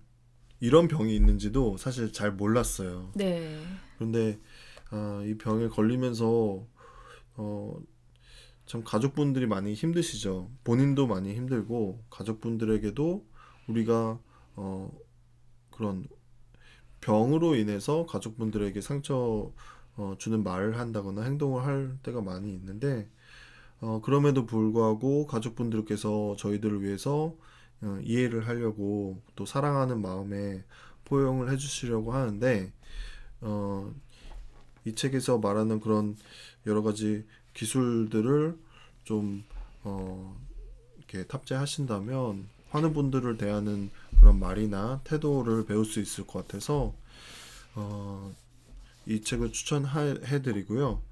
이런 병이 있는지도 사실 잘 몰랐어요. 네. 그런데 이 병에 걸리면서 어, 참 가족분들이 많이 힘드시죠. 본인도 많이 힘들고 가족분들에게도 우리가 그런 병으로 인해서 가족분들에게 상처 주는 말을 한다거나 행동을 할 때가 많이 있는데 그럼에도 불구하고 가족분들께서 저희들을 위해서 이해를 하려고 또 사랑하는 마음에 포용을 해주시려고 하는데 이 책에서 말하는 그런 여러 가지 기술들을 좀 이렇게 탑재하신다면 환우분들을 대하는 그런 말이나 태도를 배울 수 있을 것 같아서 이 책을 추천해드리고요.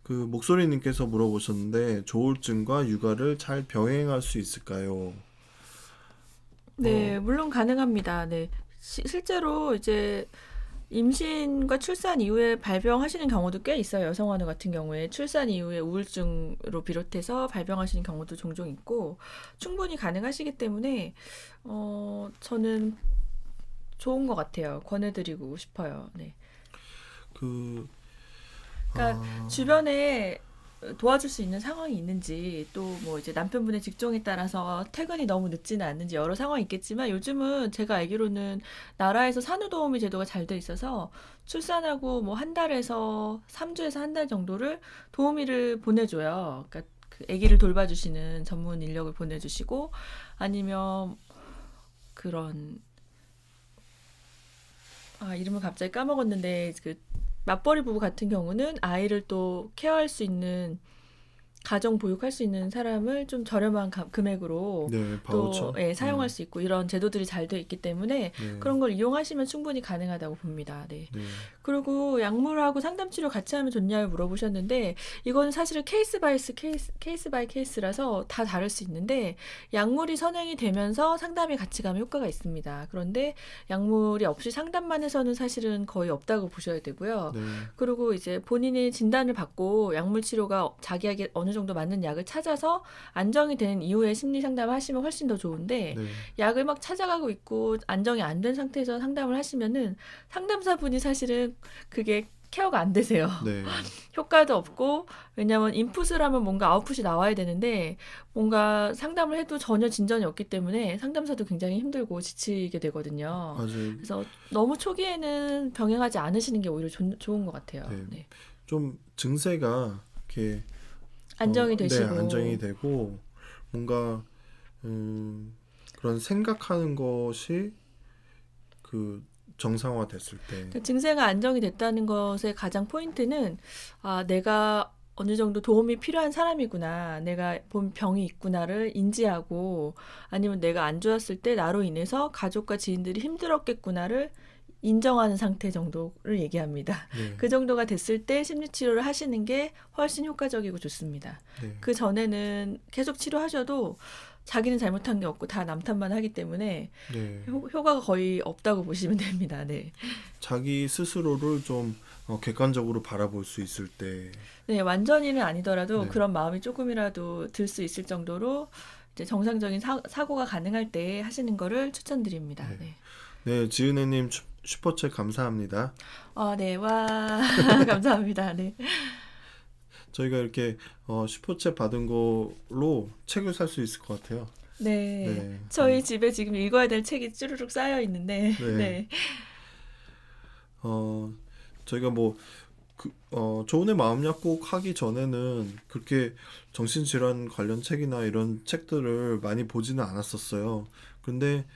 그 목소리님께서 물어보셨는데 조울증과 육아를 잘 병행할 수 있을까요? 네, 물론 가능합니다. 네. 실제로 이제 임신과 출산 이후에 발병하시는 경우도 꽤 있어요. 여성 환우 같은 경우에 출산 이후에 우울증으로 비롯해서 발병하시는 경우도 종종 있고 충분히 가능하시기 때문에 저는 좋은 것 같아요. 권해드리고 싶어요. 네. 그 그러니까 주변에 도와줄 수 있는 상황이 있는지 또 뭐 이제 남편분의 직종에 따라서 퇴근이 너무 늦지는 않는지 여러 상황이 있겠지만 요즘은 제가 알기로는 나라에서 산후도우미 제도가 잘 돼 있어서 출산하고 뭐 한 달에서 3주에서 한 달 정도를 도우미를 보내줘요. 그러니까 그 아기를 돌봐주시는 전문 인력을 보내주시고 아니면 그런 이름을 갑자기 까먹었는데 그 맞벌이 부부 같은 경우는 아이를 또 케어할 수 있는 가정 보육할 수 있는 사람을 좀 저렴한 금액으로 네, 또 바우처. 사용할 수 있고 이런 제도들이 잘 돼 있기 때문에 네, 그런 걸 이용하시면 충분히 가능하다고 봅니다. 네. 네, 그리고 약물하고 상담 치료 같이 하면 좋냐고 물어보셨는데 이건 사실은 케이스 바이 케이스라서 다 다를 수 있는데 약물이 선행이 되면서 상담이 같이 가면 효과가 있습니다. 그런데 약물이 없이 상담만 해서는 사실은 거의 없다고 보셔야 되고요. 네, 그리고 이제 본인이 진단을 받고 약물 치료가 자기에게 어느 정도 맞는 약을 찾아서 안정이 된 이후에 심리 상담을 하시면 훨씬 더 좋은데 네. 약을 막 찾아가고 있고 안정이 안 된 상태에서 상담을 하시면은 상담사분이 사실은 그게 케어가 안 되세요. 네. 효과도 없고 왜냐하면 인풋을 하면 뭔가 아웃풋이 나와야 되는데 뭔가 상담을 해도 전혀 진전이 없기 때문에 상담사도 굉장히 힘들고 지치게 되거든요. 맞아요. 그래서 너무 초기에는 병행하지 않으시는 게 오히려 좋은 것 같아요. 네. 네. 좀 증세가 이렇게 안정이 네, 되시고 안정이 되고 뭔가 그런 생각하는 것이 그 정상화됐을 때, 그러니까 증세가 안정이 됐다는 것의 가장 포인트는 아, 내가 어느 정도 도움이 필요한 사람이구나. 내가 본 병이 있구나를 인지하고 아니면 내가 안 좋았을 때 나로 인해서 가족과 지인들이 힘들었겠구나를 인정하는 상태 정도를 얘기합니다. 네, 그 정도가 됐을 때 심리치료를 하시는 게 훨씬 효과적이고 좋습니다. 네, 그 전에는 계속 치료하셔도 자기는 잘못한 게 없고 다 남 탓만 하기 때문에 네. 효과가 거의 없다고 보시면 됩니다. 네. 자기 스스로를 좀 객관적으로 바라볼 수 있을 때, 네, 완전히는 아니더라도 네, 그런 마음이 조금이라도 들 수 있을 정도로 이제 정상적인 사고가 가능할 때 하시는 거를 추천드립니다. 네. 네. 네, 지은혜님 슈퍼챗 감사합니다. 아, 네, 와, 감사합니다. 네. 저희가 이렇게 슈퍼챗 받은 걸로 책을 살 수 있을 것 같아요. 네. 네, 저희 집에 지금 읽어야 될 책이 쭈루룩 쌓여 있는데, 네. 네. 저희가 뭐 조은의 마음약 꼭 하기 전에는 그렇게 정신질환 관련 책이나 이런 책들을 많이 보지는 않았었어요. 근데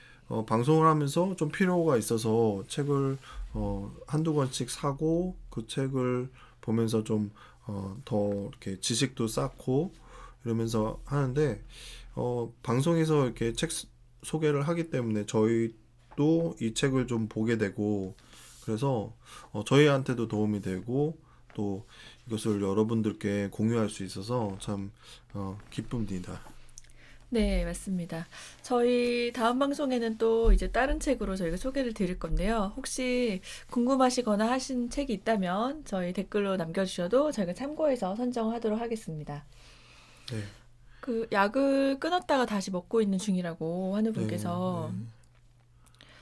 방송을 하면서 좀 필요가 있어서 책을 한두 권씩 사고 그 책을 보면서 좀 더 이렇게 지식도 쌓고 이러면서 하는데 방송에서 이렇게 책 소개를 하기 때문에 저희도 이 책을 좀 보게 되고 그래서 저희한테도 도움이 되고 또 이것을 여러분들께 공유할 수 있어서 참 기쁩니다. 네, 맞습니다. 저희 다음 방송에는 또 이제 다른 책으로 저희가 소개를 드릴 건데요. 혹시 궁금하시거나 하신 책이 있다면 저희 댓글로 남겨주셔도 저희가 참고해서 선정하도록 하겠습니다. 네, 그 약을 끊었다가 다시 먹고 있는 중이라고 하는 네, 분께서 네,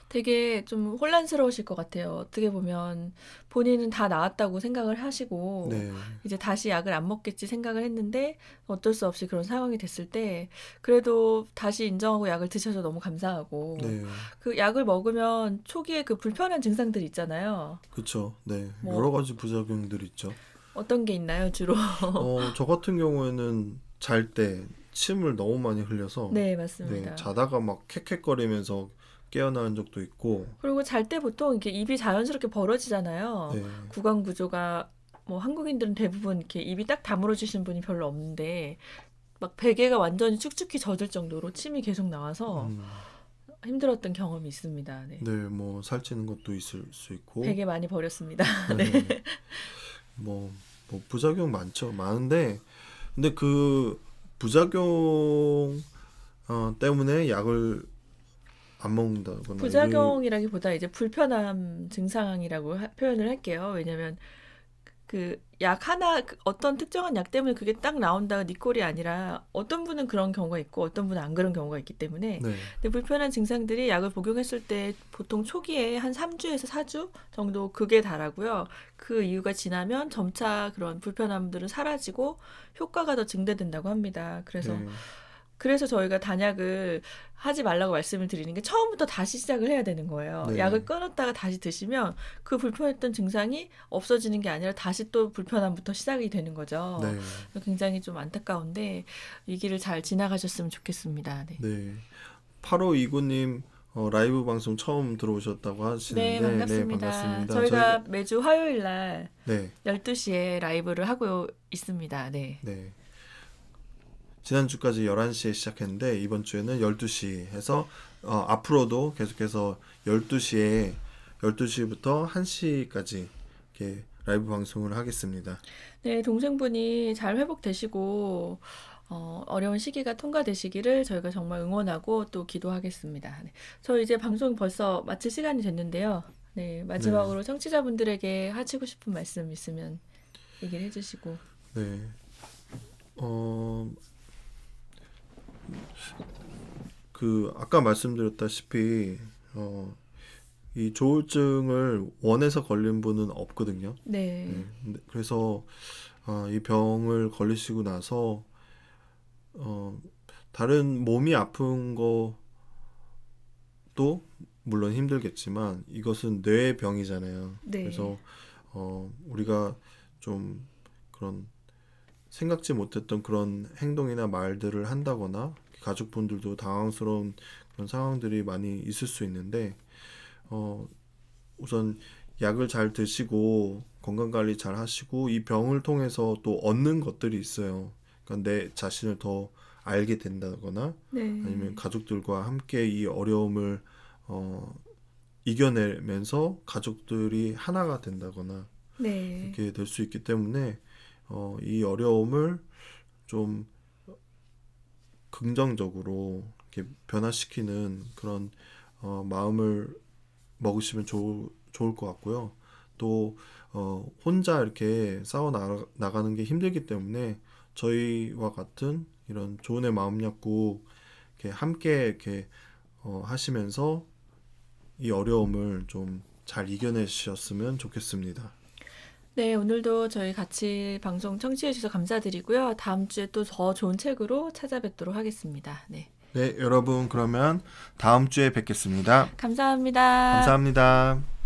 되게 좀 혼란스러우실 것 같아요. 어떻게 보면 본인은 다 나았다고 생각을 하시고 네, 이제 다시 약을 안 먹겠지 생각을 했는데 어쩔 수 없이 그런 상황이 됐을 때 그래도 다시 인정하고 약을 드셔서 너무 감사하고 네, 그 약을 먹으면 초기에 그 불편한 증상들이 있잖아요. 그쵸. 네, 뭐 여러 가지 부작용들이 있죠. 어떤 게 있나요, 주로? 저 같은 경우에는 잘 때 침을 너무 많이 흘려서 네, 네, 맞습니다. 자다가 막 캑캑거리면서 깨어나는 적도 있고 그리고 잘 때 보통 이렇게 입이 자연스럽게 벌어지잖아요. 네, 구강 구조가 뭐 한국인들은 대부분 이렇게 입이 딱 다물어지신 분이 별로 없는데 막 베개가 완전히 축축히 젖을 정도로 침이 계속 나와서 음, 힘들었던 경험이 있습니다. 네. 네, 뭐 살찌는 것도 있을 수 있고 베개 많이 버렸습니다. 네. 네, 뭐 부작용 많은데 근데 그 부작용 때문에 약을 안 먹는다거나 부작용이라기보다 이제 불편함 증상이라고 표현을 할게요. 왜냐면 그 약 하나 어떤 특정한 약 때문에 그게 딱 나온다가 네 꼴이 아니라 어떤 분은 그런 경우가 있고 어떤 분은 안 그런 경우가 있기 때문에 네, 근데 불편한 증상들이 약을 복용했을 때 보통 초기에 한 3주에서 4주 정도 극에 달하고요. 그 이유가 지나면 점차 그런 불편함들은 사라지고 효과가 더 증대된다고 합니다. 네, 그래서 저희가 단약을 하지 말라고 말씀을 드리는 게 처음부터 다시 시작을 해야 되는 거예요. 네, 약을 끊었다가 다시 드시면 그 불편했던 증상이 없어지는 게 아니라 다시 또 불편함부터 시작이 되는 거죠. 네, 굉장히 좀 안타까운데 이 길을 잘 지나가셨으면 좋겠습니다. 네. 네. 8529님 라이브 방송 처음 들어오셨다고 네, 하시는데 반갑습니다. 반갑습니다. 저희가 매주 화요일 날 네, 12시에 라이브를 하고 있습니다. 네. 네. 지난주까지 11시에 시작했는데 이번 주에는 12시 해서 앞으로도 계속해서 12시부터 1시까지 이렇게 라이브 방송을 하겠습니다. 네, 동생분이 잘 회복되시고 어려운 시기가 통과되시기를 저희가 정말 응원하고 또 기도하겠습니다. 네. 저 이제 방송 벌써 마칠 시간이 됐는데요. 네, 마지막으로 청취자분들에게 하시고 싶은 말씀 있으면 얘기를 해주시고. 네. 어, 아까 말씀드렸다시피 이 조울증을 원해서 걸린 분은 없거든요. 네. 그래서 이 병을 걸리시고 나서 다른 몸이 아픈 것도 물론 힘들겠지만 이것은 뇌병이잖아요. 네. 그래서 우리가 좀 그런 생각지 못했던 그런 행동이나 말들을 한다거나 가족분들도 당황스러운 그런 상황들이 많이 있을 수 있는데 우선 약을 잘 드시고 건강관리 잘 하시고 이 병을 통해서 또 얻는 것들이 있어요. 그러니까 내 자신을 더 알게 된다거나 네. 아니면 가족들과 함께 이 어려움을 이겨내면서 가족들이 하나가 된다거나 네. 이렇게 될 수 있기 때문에 이 어려움을 좀 긍정적으로 이렇게 변화시키는 그런 마음을 먹으시면 좋을 것 같고요. 또 혼자 이렇게 나가는 게 힘들기 때문에 저희와 같은 이런 조은의 마음 약국 이렇게 함께 이렇게 하시면서 이 어려움을 좀 잘 이겨내셨으면 좋겠습니다. 네, 오늘도 저희 같이 방송 청취해 주셔서 감사드리고요. 다음 주에 또 더 좋은 책으로 찾아뵙도록 하겠습니다. 네. 네, 여러분 그러면 다음 주에 뵙겠습니다. 감사합니다. 감사합니다.